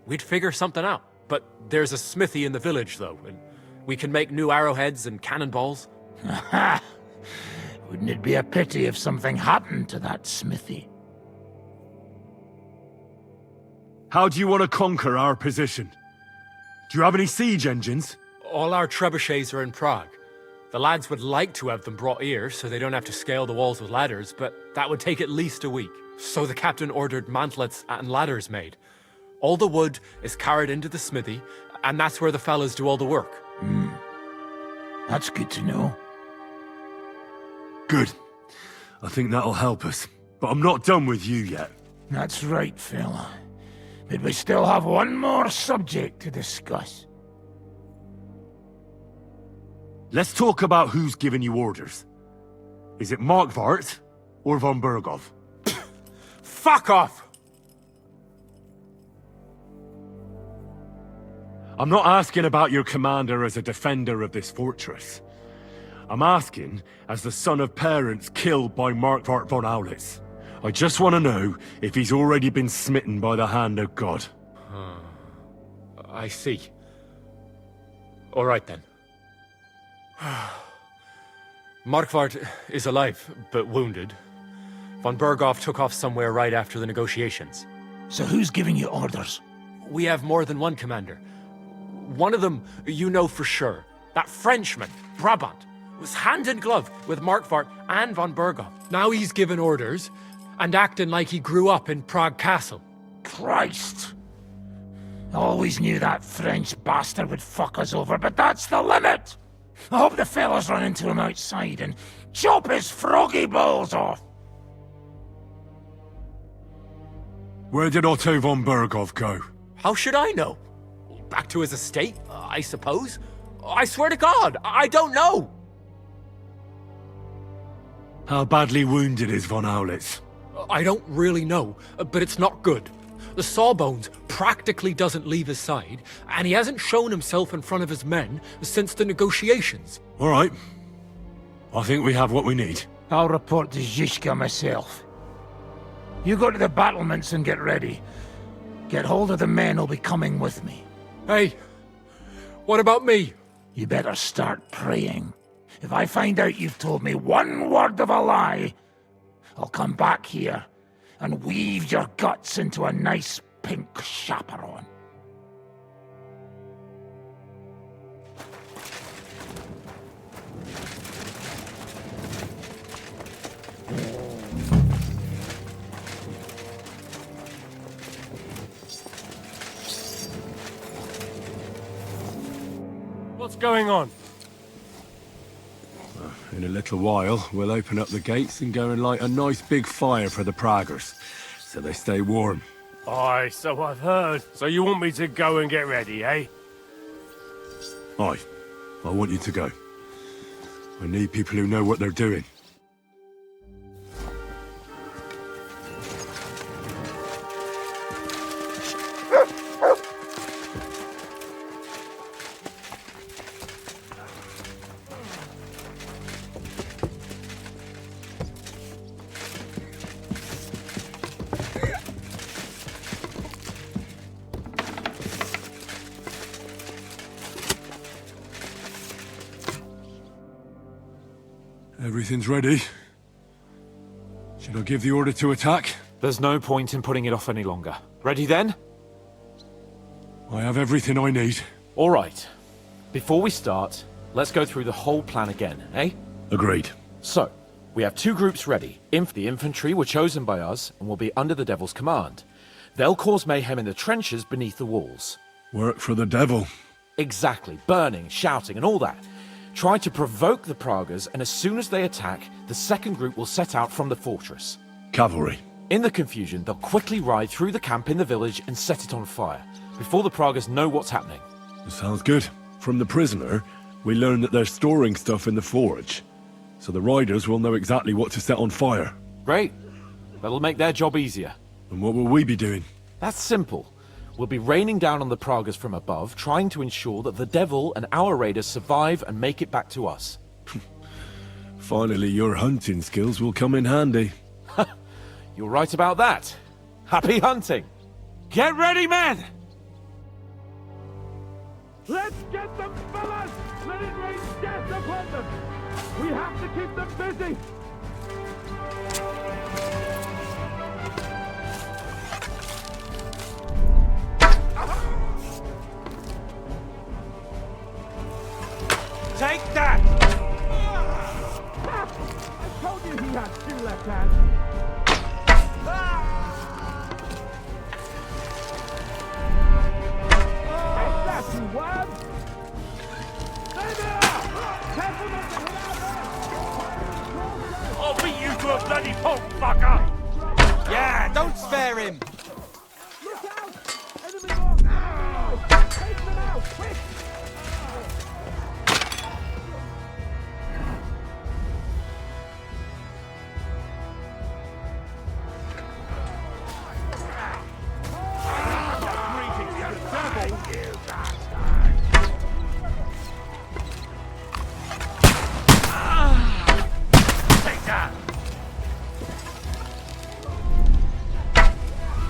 we'd figure something out. But there's a smithy in the village, though, and we can make new arrowheads and cannonballs. Aha! Wouldn't it be a pity if something happened to that smithy? How do you want to conquer our position? Do you have any siege engines? All our trebuchets are in Prague. The lads would like to have them brought here so they don't have to scale the walls with ladders, but that would take at least a week. So the captain ordered mantlets and ladders made. All the wood is carried into the smithy, and that's where the fellas do all the work. That's good to know. Good. I think that'll help us. But I'm not done with you yet. That's right, fella. But we still have one more subject to discuss. Let's talk about who's giving you orders. Is it Markvart or von Berghoff? Fuck off! I'm not asking about your commander as a defender of this fortress. I'm asking as the son of parents killed by Markvart von Aulitz. I just want to know if he's already been smitten by the hand of God. I see. All right then. Markvart is alive, but wounded. Von Berghoff took off somewhere right after the negotiations. So who's giving you orders? We have more than one commander. One of them you know for sure. That Frenchman, Brabant, was hand in glove with Markvart and von Berghoff. Now he's given orders and acting like he grew up in Prague Castle. Christ! Always knew that French bastard would fuck us over, but that's the limit! I hope the fellas run into him outside and chop his froggy balls off! Where did Otto von Berghoff go? How should I know? Back to his estate, I suppose? I swear to God, I don't know! How badly wounded is von Aulitz? I don't really know, but it's not good. The sawbones practically doesn't leave his side, and he hasn't shown himself in front of his men since the negotiations. All right. I think we have what we need. I'll report to Zizka myself. You go to the battlements and get ready. Get hold of the men who'll be coming with me. Hey, what about me? You better start praying. If I find out you've told me one word of a lie, I'll come back here and weave your guts into a nice pink chaperon. What's going on? In a little while, we'll open up the gates and go and light a nice big fire for the Praggers, so they stay warm. Aye, so I've heard. So you want me to go and get ready, eh? Aye, I want you to go. I need people who know what they're doing. Everything's ready. Should I give the order to attack? There's no point in putting it off any longer. Ready then? I have everything I need. All right. Before we start, let's go through the whole plan again, eh? Agreed. So, we have two groups ready. The infantry were chosen by us and will be under the Devil's command. They'll cause mayhem in the trenches beneath the walls. Work for the Devil. Exactly. Burning, shouting, and all that. Try to provoke the Praggers, and as soon as they attack, the second group will set out from the fortress. Cavalry. In the confusion, they'll quickly ride through the camp in the village and set it on fire, before the Praggers know what's happening. Sounds good. From the prisoner, we learned that they're storing stuff in the forge, so the riders will know exactly what to set on fire. Great. That'll make their job easier. And what will we be doing? That's simple. We'll be raining down on the Praggers from above, trying to ensure that the Devil and our raiders survive and make it back to us. Finally, your hunting skills will come in handy. You're right about that. Happy hunting! Get ready, men! Let's get them, fellas! Let it rain death upon them! We have to keep them busy! Take that! I told you he had two left hands. Take that, you wad! Stay there! Careful not to hit our man! I'll beat you to a bloody pulp, fucker! Yeah, don't spare him! Look out! Enemy mark! Take them out, quick!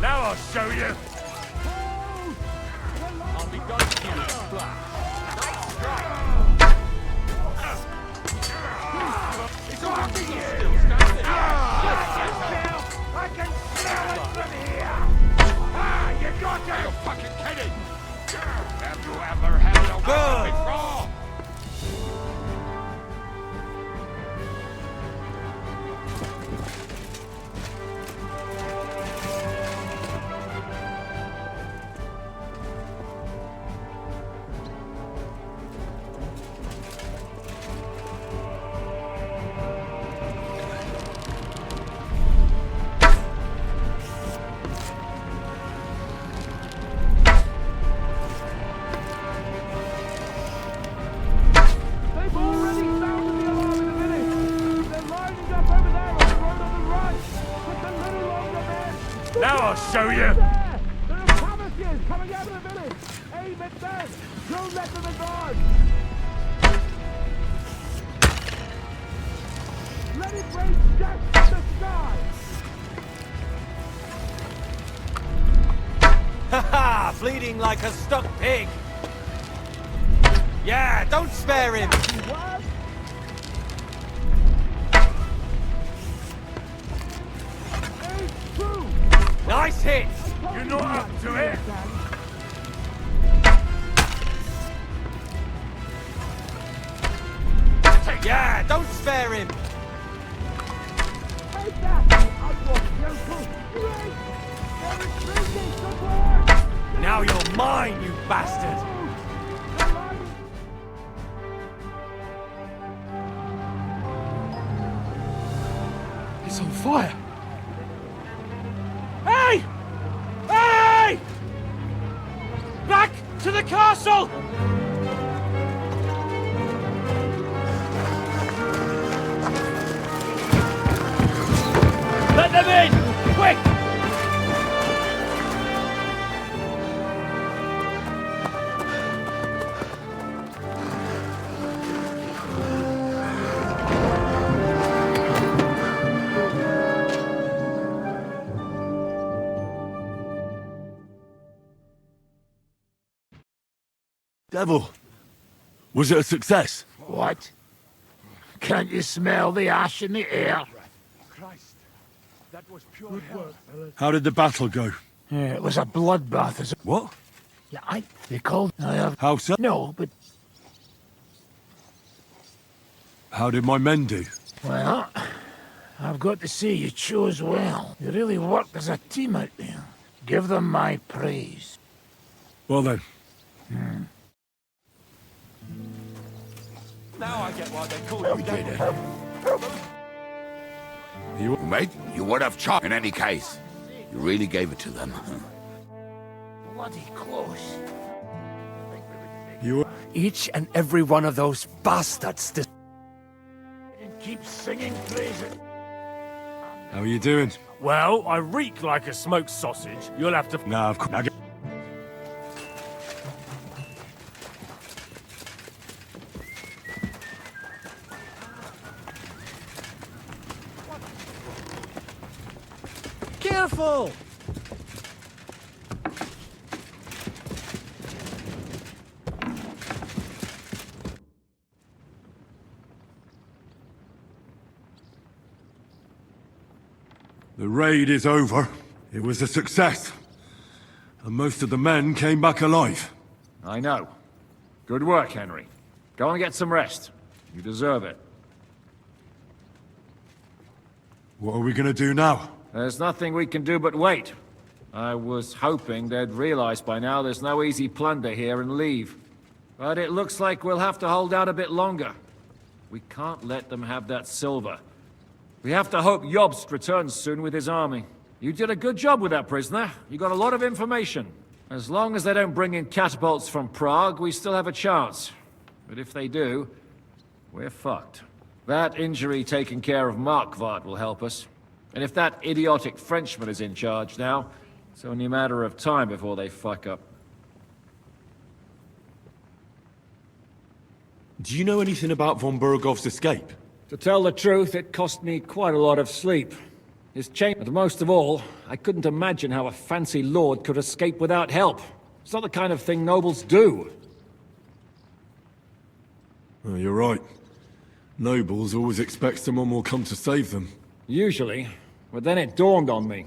Now I'll show you! I'll be done with you in a flash. Nice strike! It's all right, still standing. I can smell it from here! Ah, you got Are you it! fucking kidding? Have you ever had a weapon before? They've already sounded the alarm in the village! They're lining up over there on the road on the right! Just a little longer, men! Now I'll show you! There! There are Thomases coming out of the village! Aim at them! Don't let them advance! Let it rain death from the sky! Ha-ha! Bleeding like a stuck pig! Yeah, don't spare him! What? It's true! Nice hit! You're not up to it! Yeah, don't spare him! Take that, you unwashed yokel! Great! They're retreating! Support! Now you're mine, you bastard! It's on fire. Hey! Hey! Back to the castle! Let them in! Quick! Devil, was it a success? What? Can't you smell the ash in the air? Christ, that was pure work. How did the battle go? Yeah, it was a bloodbath. What? Yeah, they called. I have. How so? No, but How did my men do? well, I've got to say you chose well. You really worked as a team out there. Give them my praise. Well then. Now I get why they call you devil. Mate, you would have shot in any case. You really gave it to them. Bloody close. You Each and every one of those bastards. And keep singing praises. How are you doing? Well, I reek like a smoked sausage. You'll have to... Nah, of course. Careful! The raid is over. It was a success. And most of the men came back alive. I know. Good work, Henry. Go and get some rest. You deserve it. What are we gonna do now? There's nothing we can do but wait. I was hoping they'd realize by now there's no easy plunder here and leave. But it looks like we'll have to hold out a bit longer. We can't let them have that silver. We have to hope Jobst returns soon with his army. You did a good job with that prisoner. You got a lot of information. As long as they don't bring in catapults from Prague, we still have a chance. But if they do, we're fucked. That injury taking care of Markvart will help us. And if that idiotic Frenchman is in charge now, it's only a matter of time before they fuck up. Do you know anything about von Bergov's escape? To tell the truth, it cost me quite a lot of sleep. His chamber, and most of all, I couldn't imagine how a fancy lord could escape without help. It's not the kind of thing nobles do. Oh, you're right. Nobles always expect someone will come to save them. Usually, but then it dawned on me.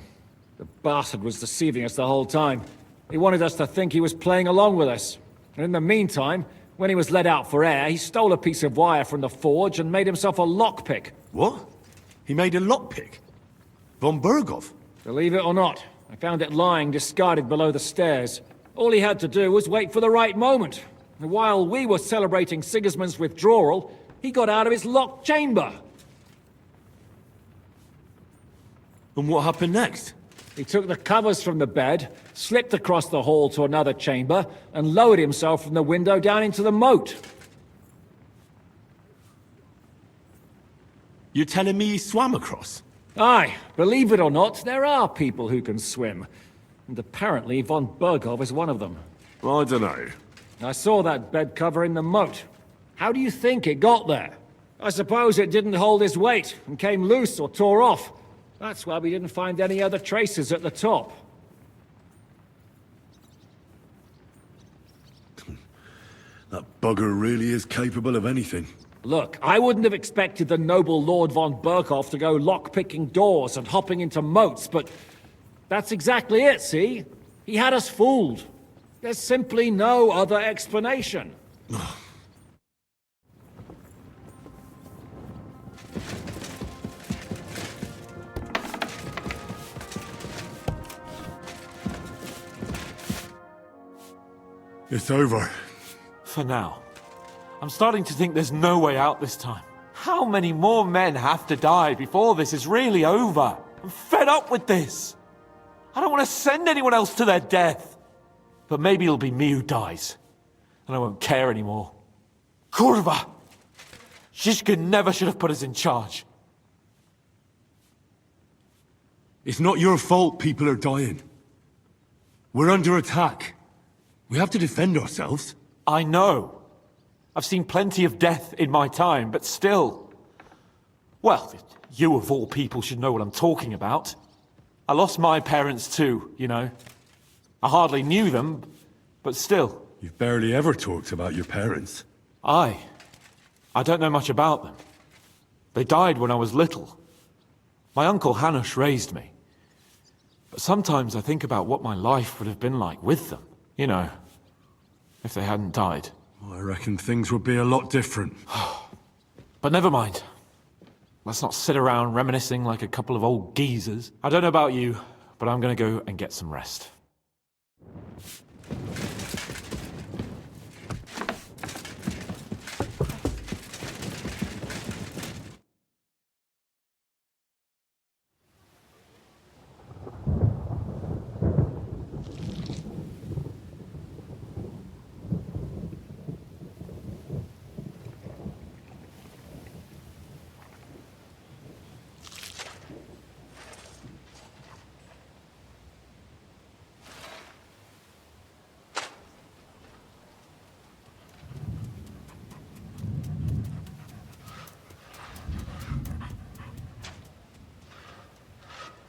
The bastard was deceiving us the whole time. He wanted us to think he was playing along with us. And in the meantime, when he was let out for air, he stole a piece of wire from the forge and made himself a lockpick. What? He made a lockpick? Von Bergov? Believe it or not, I found it lying discarded below the stairs. All he had to do was wait for the right moment. And while we were celebrating Sigismund's withdrawal, he got out of his locked chamber. And what happened next? He took the covers from the bed, slipped across the hall to another chamber, and lowered himself from the window down into the moat. You're telling me he swam across? Aye, believe it or not, there are people who can swim. And apparently von Bergov is one of them. I don't know. I saw that bed cover in the moat. How do you think it got there? I suppose it didn't hold his weight and came loose or tore off. That's why we didn't find any other traces at the top. That bugger really is capable of anything. Look, I wouldn't have expected the noble Lord von Berkhoff to go lock-picking doors and hopping into moats, but that's exactly it, see? He had us fooled. There's simply no other explanation. It's over. For now. I'm starting to think there's no way out this time. How many more men have to die before this is really over? I'm fed up with this. I don't want to send anyone else to their death. But maybe it'll be me who dies. And I won't care anymore. Kurva! Shishkin never should have put us in charge. It's not your fault people are dying. We're under attack. We have to defend ourselves. I know. I've seen plenty of death in my time, but still. Well, you of all people should know what I'm talking about. I lost my parents too, you know. I hardly knew them, but still. You've barely ever talked about your parents. I don't know much about them. They died when I was little. My uncle Hanush raised me. But sometimes I think about what my life would have been like with them. You know, if they hadn't died. I reckon things would be a lot different. But never mind. Let's not sit around reminiscing like a couple of old geezers. I don't know about you, but I'm gonna go and get some rest.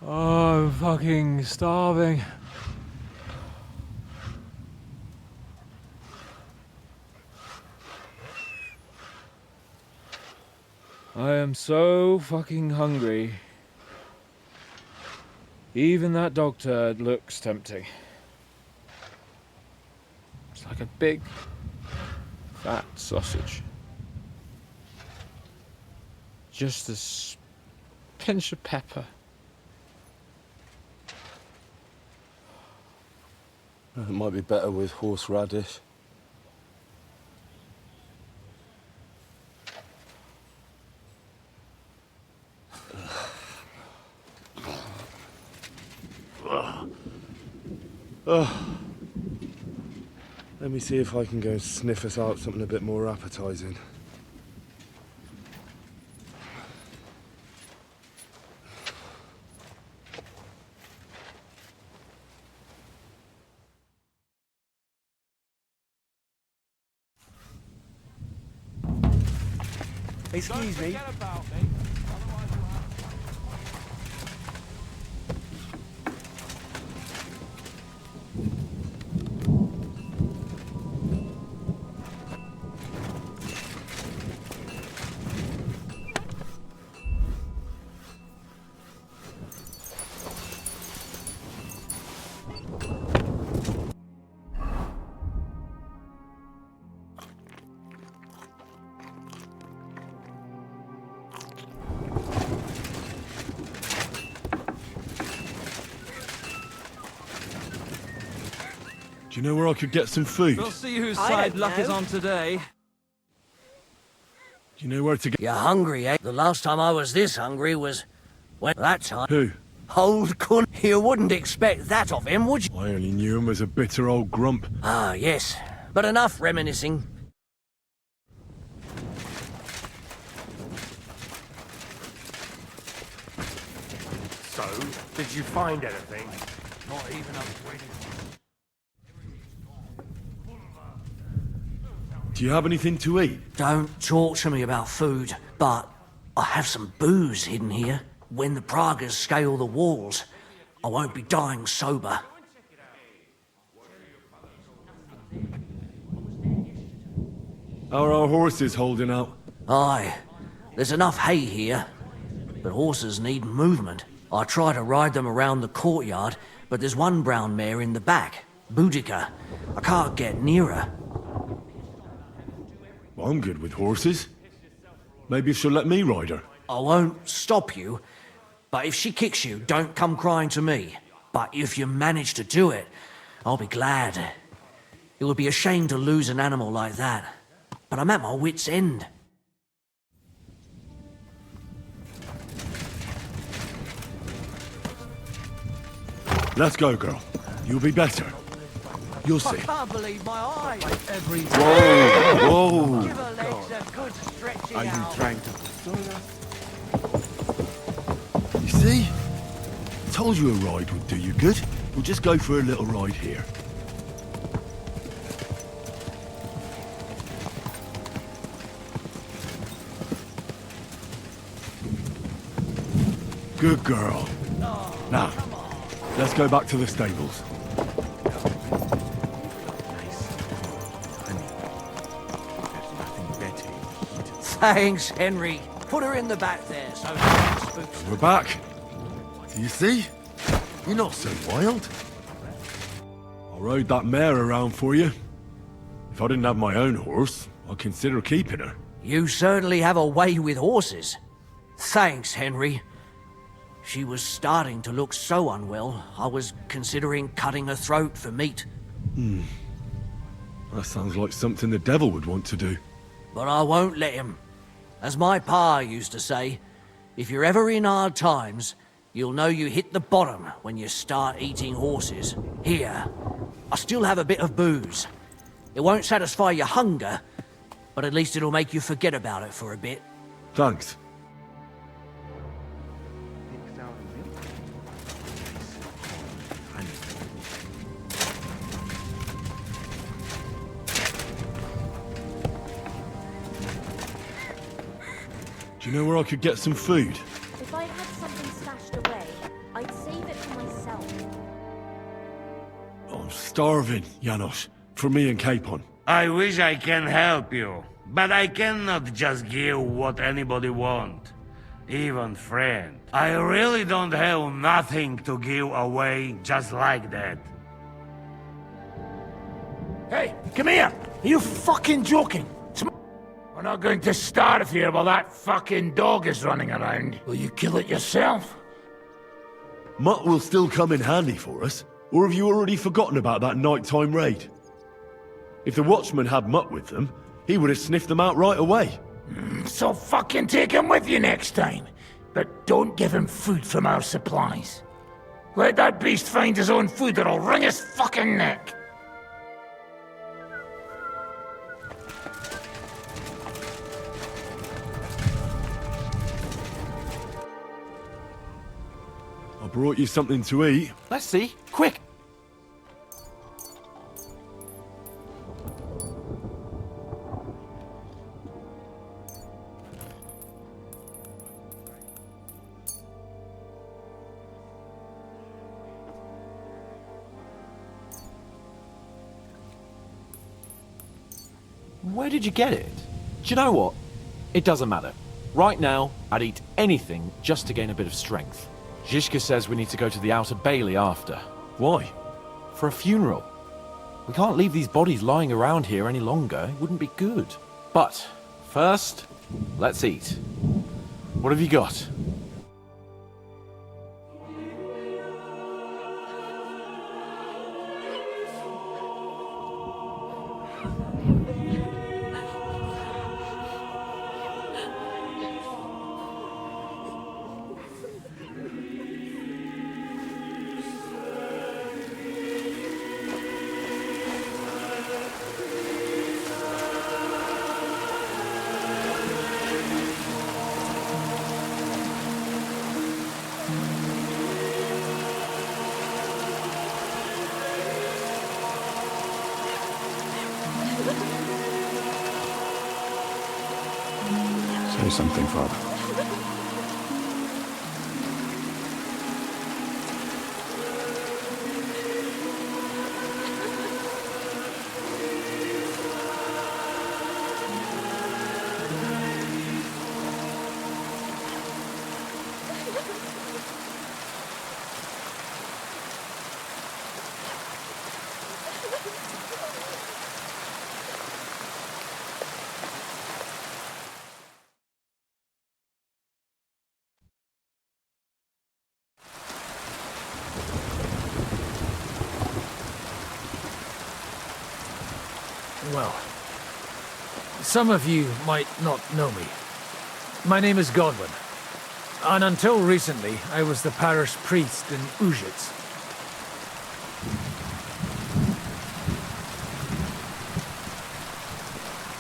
Oh, I'm fucking starving. I am so fucking hungry. Even that dog turd looks tempting. It's like a big, fat sausage. Just a pinch of pepper. It might be better with horseradish. Let me see if I can go and sniff us out something a bit more appetizing. Excuse me. Do you know where I could get some food? We'll see whose side luck is on today. Do you know where to get... You're hungry, eh? The last time I was this hungry was... when that time... Who? Old Kun. You wouldn't expect that of him, would you? I only knew him as a bitter old grump. Ah, yes. But enough reminiscing. So, did you find anything? Not even upgraded. Do you have anything to eat? Don't talk to me about food, but I have some booze hidden here. When the Pragas scale the walls, I won't be dying sober. How are our horses holding out? Aye. There's enough hay here, but horses need movement. I try to ride them around the courtyard, but there's one brown mare in the back, Boudica. I can't get near her. I'm good with horses. Maybe she'll let me ride her. I won't stop you, but if she kicks you, don't come crying to me. But if you manage to do it, I'll be glad. It would be a shame to lose an animal like that. But I'm at my wit's end. Let's go, girl. You'll be better. You'll see. I can't believe my eyes. Whoa! Whoa! Give her legs a good stretching Are you out. trying to console us? You see? Told you a ride would do you good. We'll just go for a little ride here. Good girl. Now, let's go back to the stables. Thanks, Henry. Put her in the back there so she can spook. We're back. Do you see? You're not so wild. I rode that mare around for you. If I didn't have my own horse, I'd consider keeping her. You certainly have a way with horses. Thanks, Henry. She was starting to look so unwell, I was considering cutting her throat for meat. That sounds like something the devil would want to do. But I won't let him. As my pa used to say, if you're ever in hard times, you'll know you hit the bottom when you start eating horses. Here, I still have a bit of booze. It won't satisfy your hunger, but at least it'll make you forget about it for a bit. Thanks. Do you know where I could get some food? If I had something stashed away, I'd save it for myself. I'm starving, Janos. For me and Capon. I wish I can help you, but I cannot just give what anybody want, even friend. I really don't have nothing to give away just like that. Hey, come here! Are you fucking joking? We're not going to starve here while that fucking dog is running around. Will you kill it yourself? Mutt will still come in handy for us, or have you already forgotten about that nighttime raid? If the watchman had Mutt with them, he would have sniffed them out right away. So fucking take him with you next time. But don't give him food from our supplies. Let that beast find his own food or I'll wring his fucking neck. I brought you something to eat. Let's see. Quick! Where did you get it? Do you know what? It doesn't matter. Right now, I'd eat anything just to gain a bit of strength. Zizka says we need to go to the Outer Bailey after. Why? For a funeral. We can't leave these bodies lying around here any longer. It wouldn't be good. But, first, let's eat. What have you got? Say something, Father. Well, some of you might not know me. My name is Godwin, and until recently, I was the parish priest in Ujitz.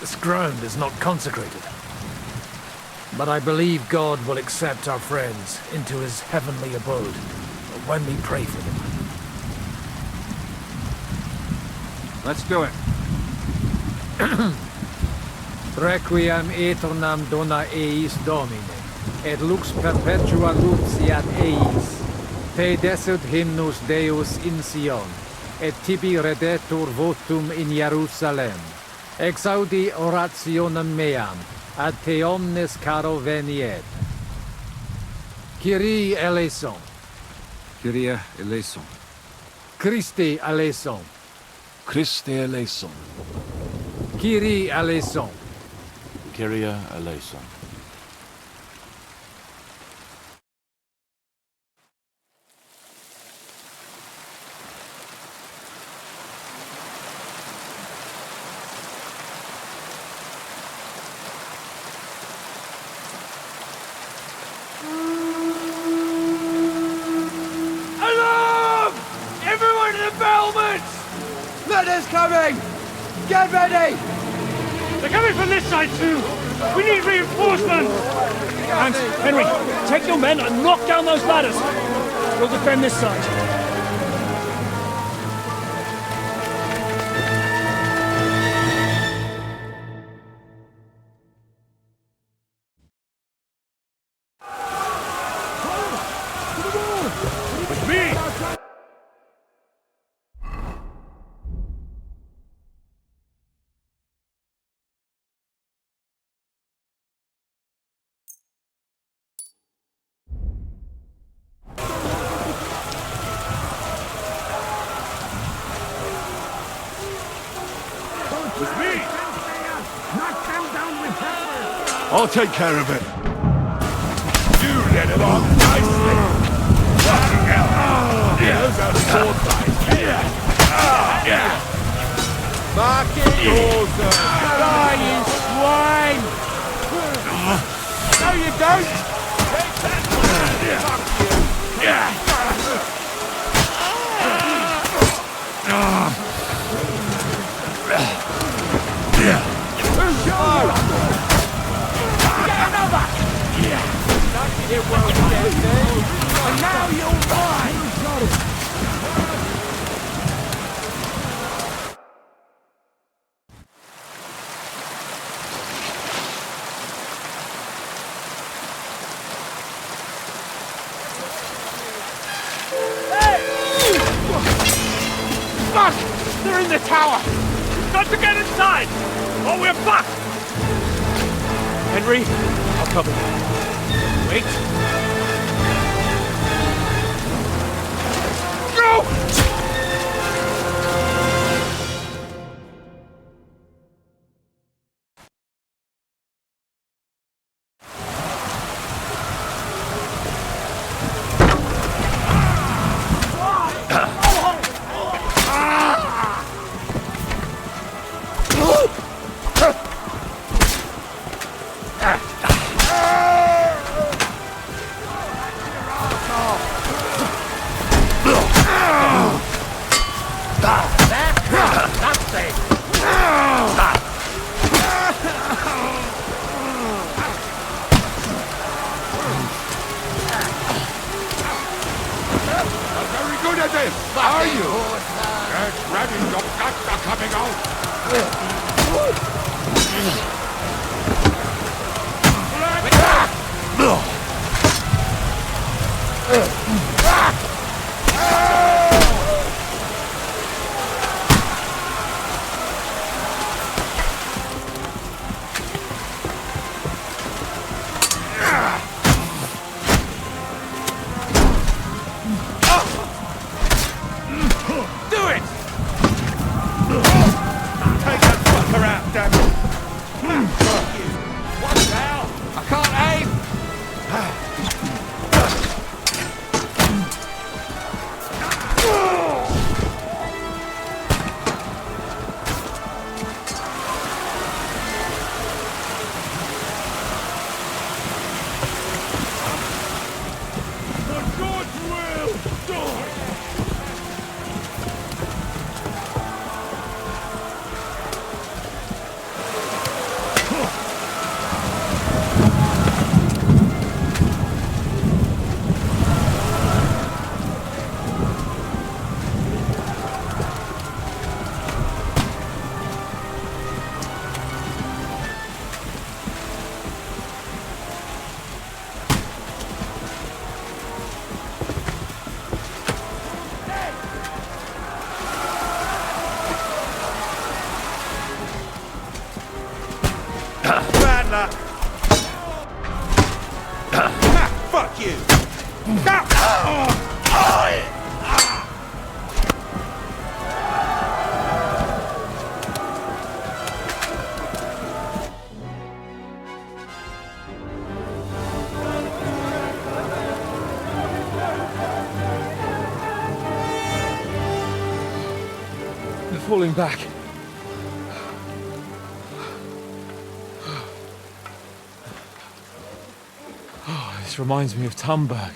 This ground is not consecrated, but I believe God will accept our friends into his heavenly abode when we pray for them. Let's do it. Requiem aeternam dona eis Domine, et lux perpetua luxiat eis. Te desut hymnus Deus in Sion, et tibi redetur votum in Jerusalem. Exaudi orationem meam, ad te omnes caro veniet. Kyrie eleison. Kyrie eleison. Christe eleison. Christe eleison. Kyrie eleison. Kyrie eleison. Alarm! Everyone to the battlements! Letters coming! Get ready! They're coming from this side too! We need reinforcements! And Henry, take your men and knock down those ladders! We'll defend this side. With me! With me! Knock them I'll take care of it. You let it off nicely. Fucking hell. Here's a sword fight. Mark it, horses! Die, you swine! No, you don't! Take that! Fuck you! Who's yours? Get another! It won't get there. And now you're mine! Fuck! They're in the tower! We've got to get inside! Or we're fucked! Henry, I'll cover you. Wait. Go! Very good at this, are you? Get ready, your guts are coming out. Do it! Take that fucker out, damn it! Fuck you! What the hell? I can't aim! For God's will! Bad luck. Fuck you. They're falling back. This reminds me of Tamberg.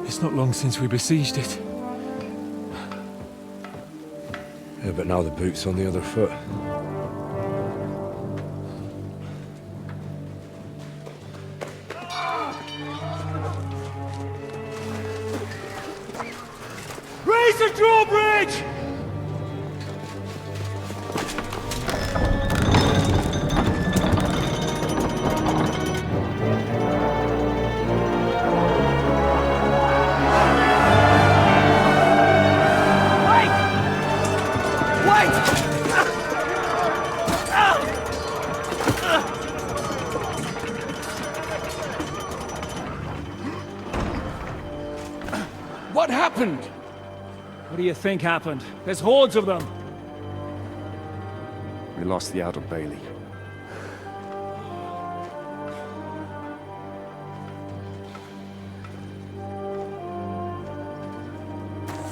It's not long since we besieged it. Yeah, but now the boot's on the other foot. Raise the drawbridge! What happened? What do you think happened? There's hordes of them. We lost the Outer Bailey.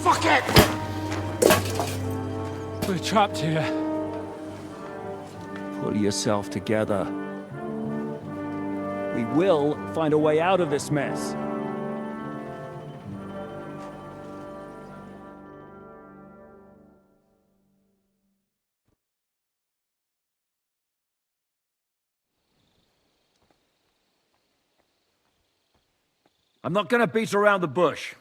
Fuck it! We're trapped here. Pull yourself together. We will find a way out of this mess. I'm not going to beat around the bush.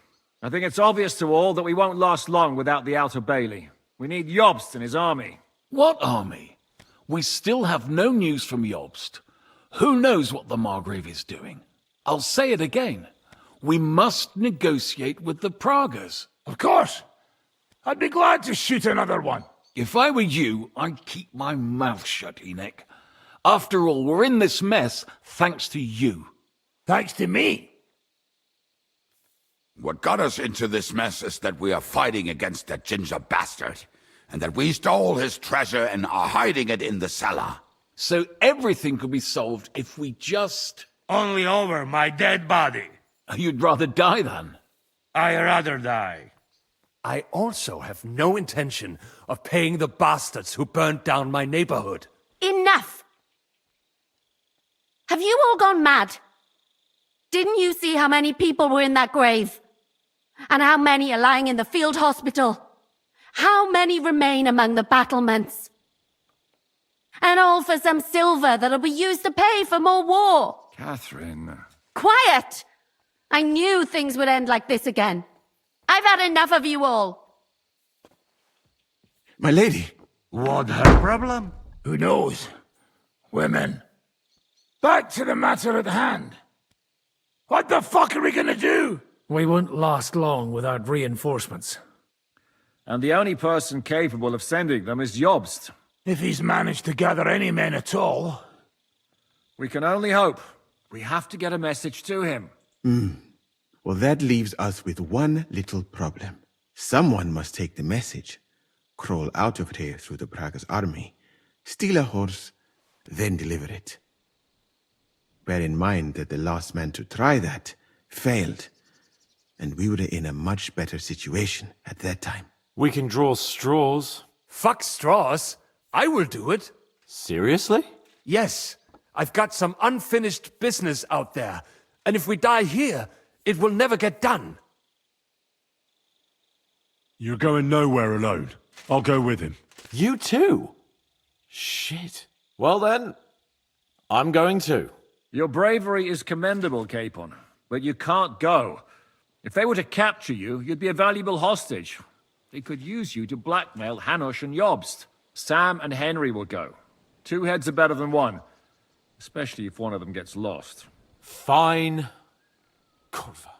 I think it's obvious to all that we won't last long without the Outer Bailey. We need Jobst and his army. What army? We still have no news from Jobst. Who knows what the Margrave is doing? I'll say it again. We must negotiate with the Pragas. Of course. I'd be glad to shoot another one. If I were you, I'd keep my mouth shut, Enoch. After all, we're in this mess thanks to you. Thanks to me? What got us into this mess is that we are fighting against that ginger bastard, and that we stole his treasure and are hiding it in the cellar. So everything could be solved if we just... Only over my dead body. You'd rather die then? I'd rather die. I also have no intention of paying the bastards who burnt down my neighborhood. Enough! Have you all gone mad? Didn't you see how many people were in that grave? And how many are lying in the field hospital? How many remain among the battlements? And all for some silver that'll be used to pay for more war. Catherine... Quiet! I knew things would end like this again. I've had enough of you all. My lady. What her problem? Who knows? Women. Back to the matter at hand. What the fuck are we gonna do? We won't last long without reinforcements. And the only person capable of sending them is Jobst. If he's managed to gather any men at all. We can only hope. We have to get a message to him. Well, that leaves us with one little problem. Someone must take the message, crawl out of here through the Praga's army, steal a horse, then deliver it. Bear in mind that the last man to try that failed, and we were in a much better situation at that time. We can draw straws. Fuck straws. I will do it. Seriously? Yes. I've got some unfinished business out there. And if we die here, it will never get done. You're going nowhere alone. I'll go with him. You too? Shit. Well then, I'm going too. Your bravery is commendable, Capon, but you can't go. If they were to capture you, you'd be a valuable hostage. They could use you to blackmail Hanush and Jobst. Sam and Henry will go. 2 heads are better than 1, especially if one of them gets lost. Fine. Kurva.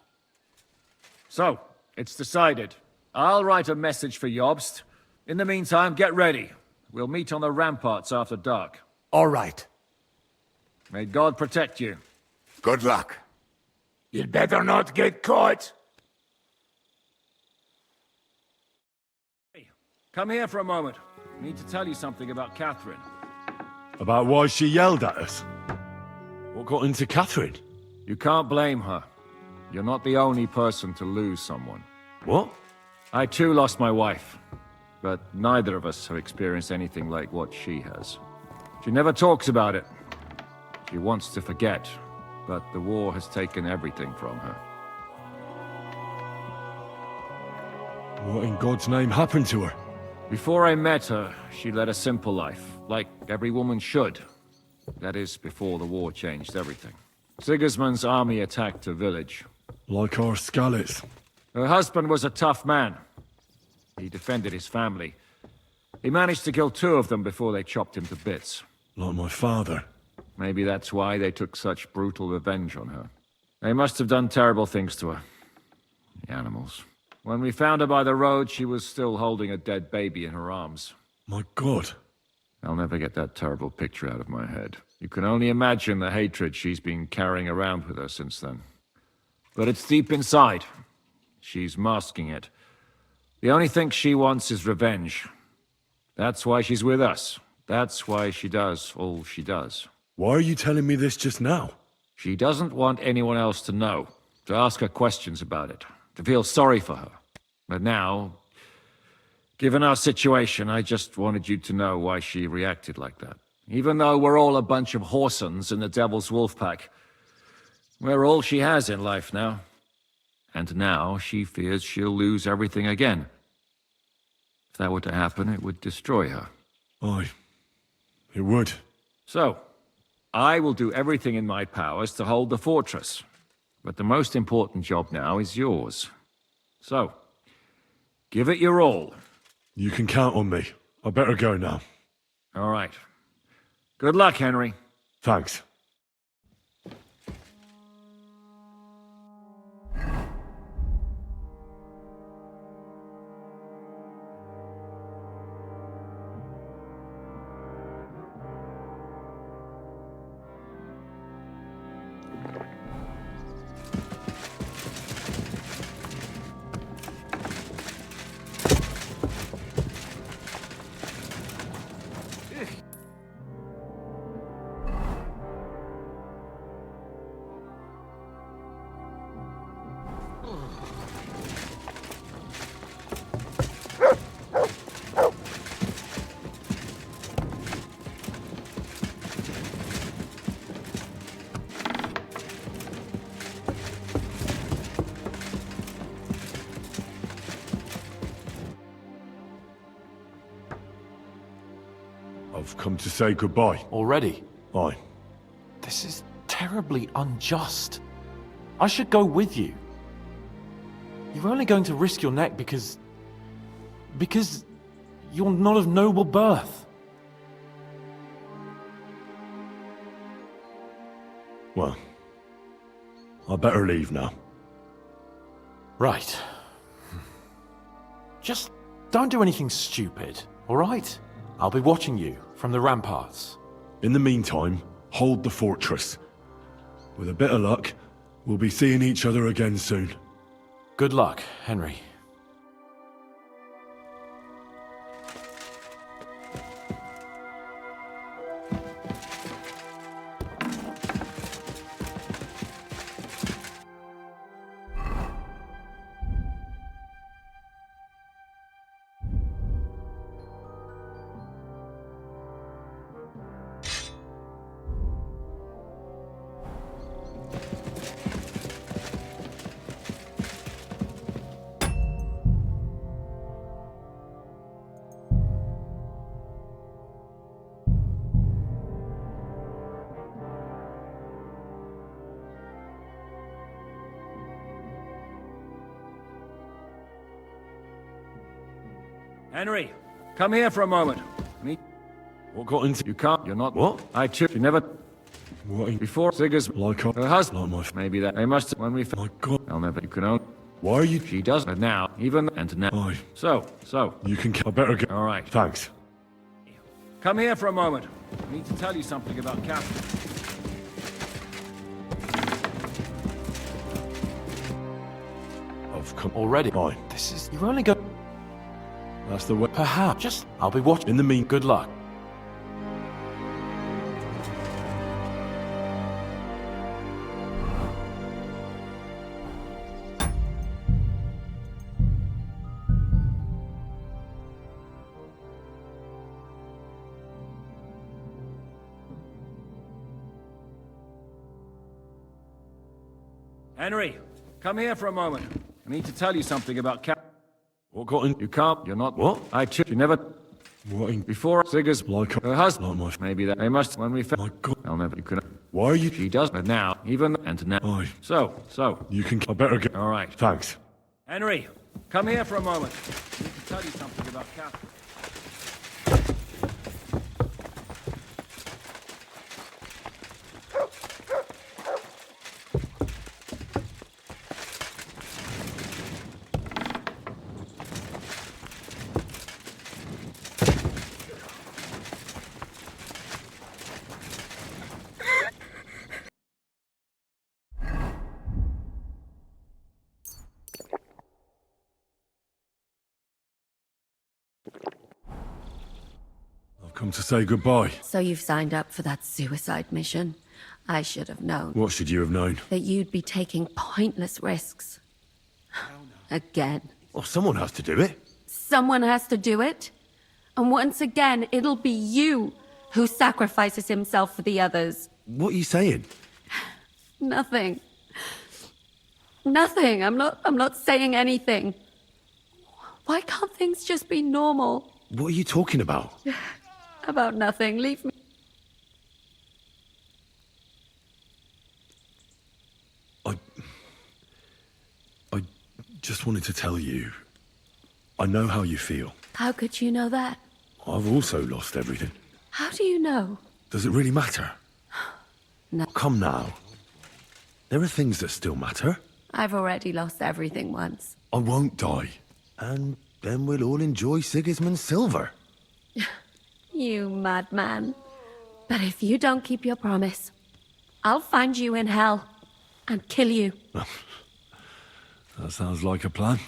So, it's decided. I'll write a message for Jobst. In the meantime, get ready. We'll meet on the ramparts after dark. All right. May God protect you. Good luck. You'd better not get caught. Hey, come here for a moment. I need to tell you something about Catherine. About why she yelled at us? What got into Catherine? You can't blame her. You're not the only person to lose someone. What? I too lost my wife, but neither of us have experienced anything like what she has. She never talks about it. She wants to forget, but the war has taken everything from her. What in God's name happened to her? Before I met her, she led a simple life, like every woman should. That is, before the war changed everything. Sigismund's army attacked her village. Like our Skalitz. Her husband was a tough man. He defended his family. He managed to kill 2 of them before they chopped him to bits. Like my father. Maybe that's why they took such brutal revenge on her. They must have done terrible things to her. The animals. When we found her by the road, she was still holding a dead baby in her arms. My God. I'll never get that terrible picture out of my head. You can only imagine the hatred she's been carrying around with her since then. But it's deep inside. She's masking it. The only thing she wants is revenge. That's why she's with us, That's why she does all she does. Why are you telling me this just now? She doesn't want anyone else to know, to ask her questions about it, to feel sorry for her. But now, given our situation, I just wanted you to know why she reacted like that. Even though we're all a bunch of whoresons in the Devil's Wolf Pack, we're all she has in life now. And now she fears she'll lose everything again. If that were to happen, it would destroy her. Aye, it would. So, I will do everything in my powers to hold the fortress. But the most important job now is yours. So, give it your all. You can count on me. I better go now. All right. Good luck, Henry. Thanks. I've come to say goodbye. Already? Aye. This is terribly unjust. I should go with you. You're only going to risk your neck because you're not of noble birth. Well, I better leave now. Right. Just don't do anything stupid, all right? I'll be watching you from the ramparts. In the meantime, hold the fortress. With a bit of luck, we'll be seeing each other again soon. Good luck, Henry. Henry, come here for a moment. What got into... You can't, you're not... What? I too, you never... What? Before Sigur's... Like her... Her husband. Like my... Maybe that... They must... When we... My God. I'll never... You can own... Why are you... She does, but now, even... And now... Aye. So... You can... I better go... All right. Thanks. Come here for a moment. I need to tell you something about Captain. I've come... Already? Aye. This is... You're only going... That's the way... Perhaps. Just... I'll be watching. In the mean... Good luck. Henry, come here for a moment. I need to tell you something about Captain. What got in... You can't... You're not... What? I too... You never... What in... Before Sigur's... Like her... Her husband. Like my... Maybe that... They must... When we... My God. I'll never... You can... Why are you... She does, but now, even... And now... Aye. So... You can... I better go... All right. Thanks. Henry, come here for a moment. I need to tell you something about Captain. Come to say goodbye. So you've signed up for that suicide mission? I should have known. What should you have known? That you'd be taking pointless risks. Again. Well, someone has to do it. Someone has to do it. And once again, it'll be you who sacrifices himself for the others. What are you saying? Nothing. Nothing. I'm not saying anything. Why can't things just be normal? What are you talking about? About nothing. Leave me. I just wanted to tell you. I know how you feel. How could you know that? I've also lost everything. How do you know? Does it really matter? No. Come now. There are things that still matter. I've already lost everything once. I won't die. And then we'll all enjoy Sigismund's silver. You madman. But if you don't keep your promise, I'll find you in hell and kill you. That sounds like a plan.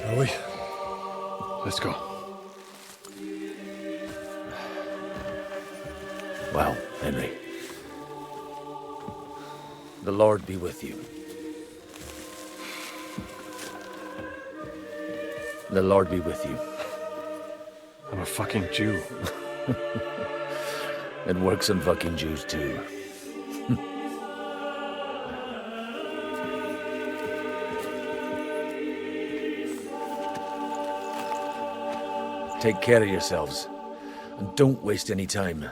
Shall we? Let's go. Well, Henry. The Lord be with you. The Lord be with you. I'm a fucking Jew. It works on fucking Jews too. Take care of yourselves, and don't waste any time.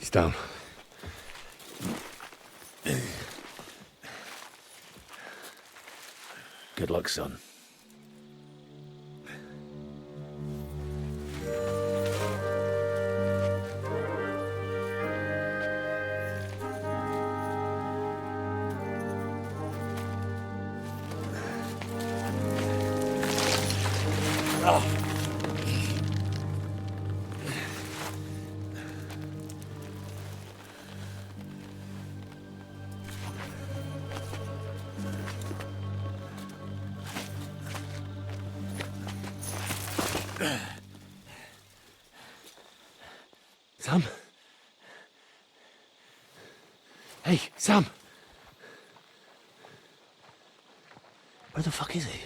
He's down. Good luck, son. Sam? Hey, Sam! Where the fuck is he?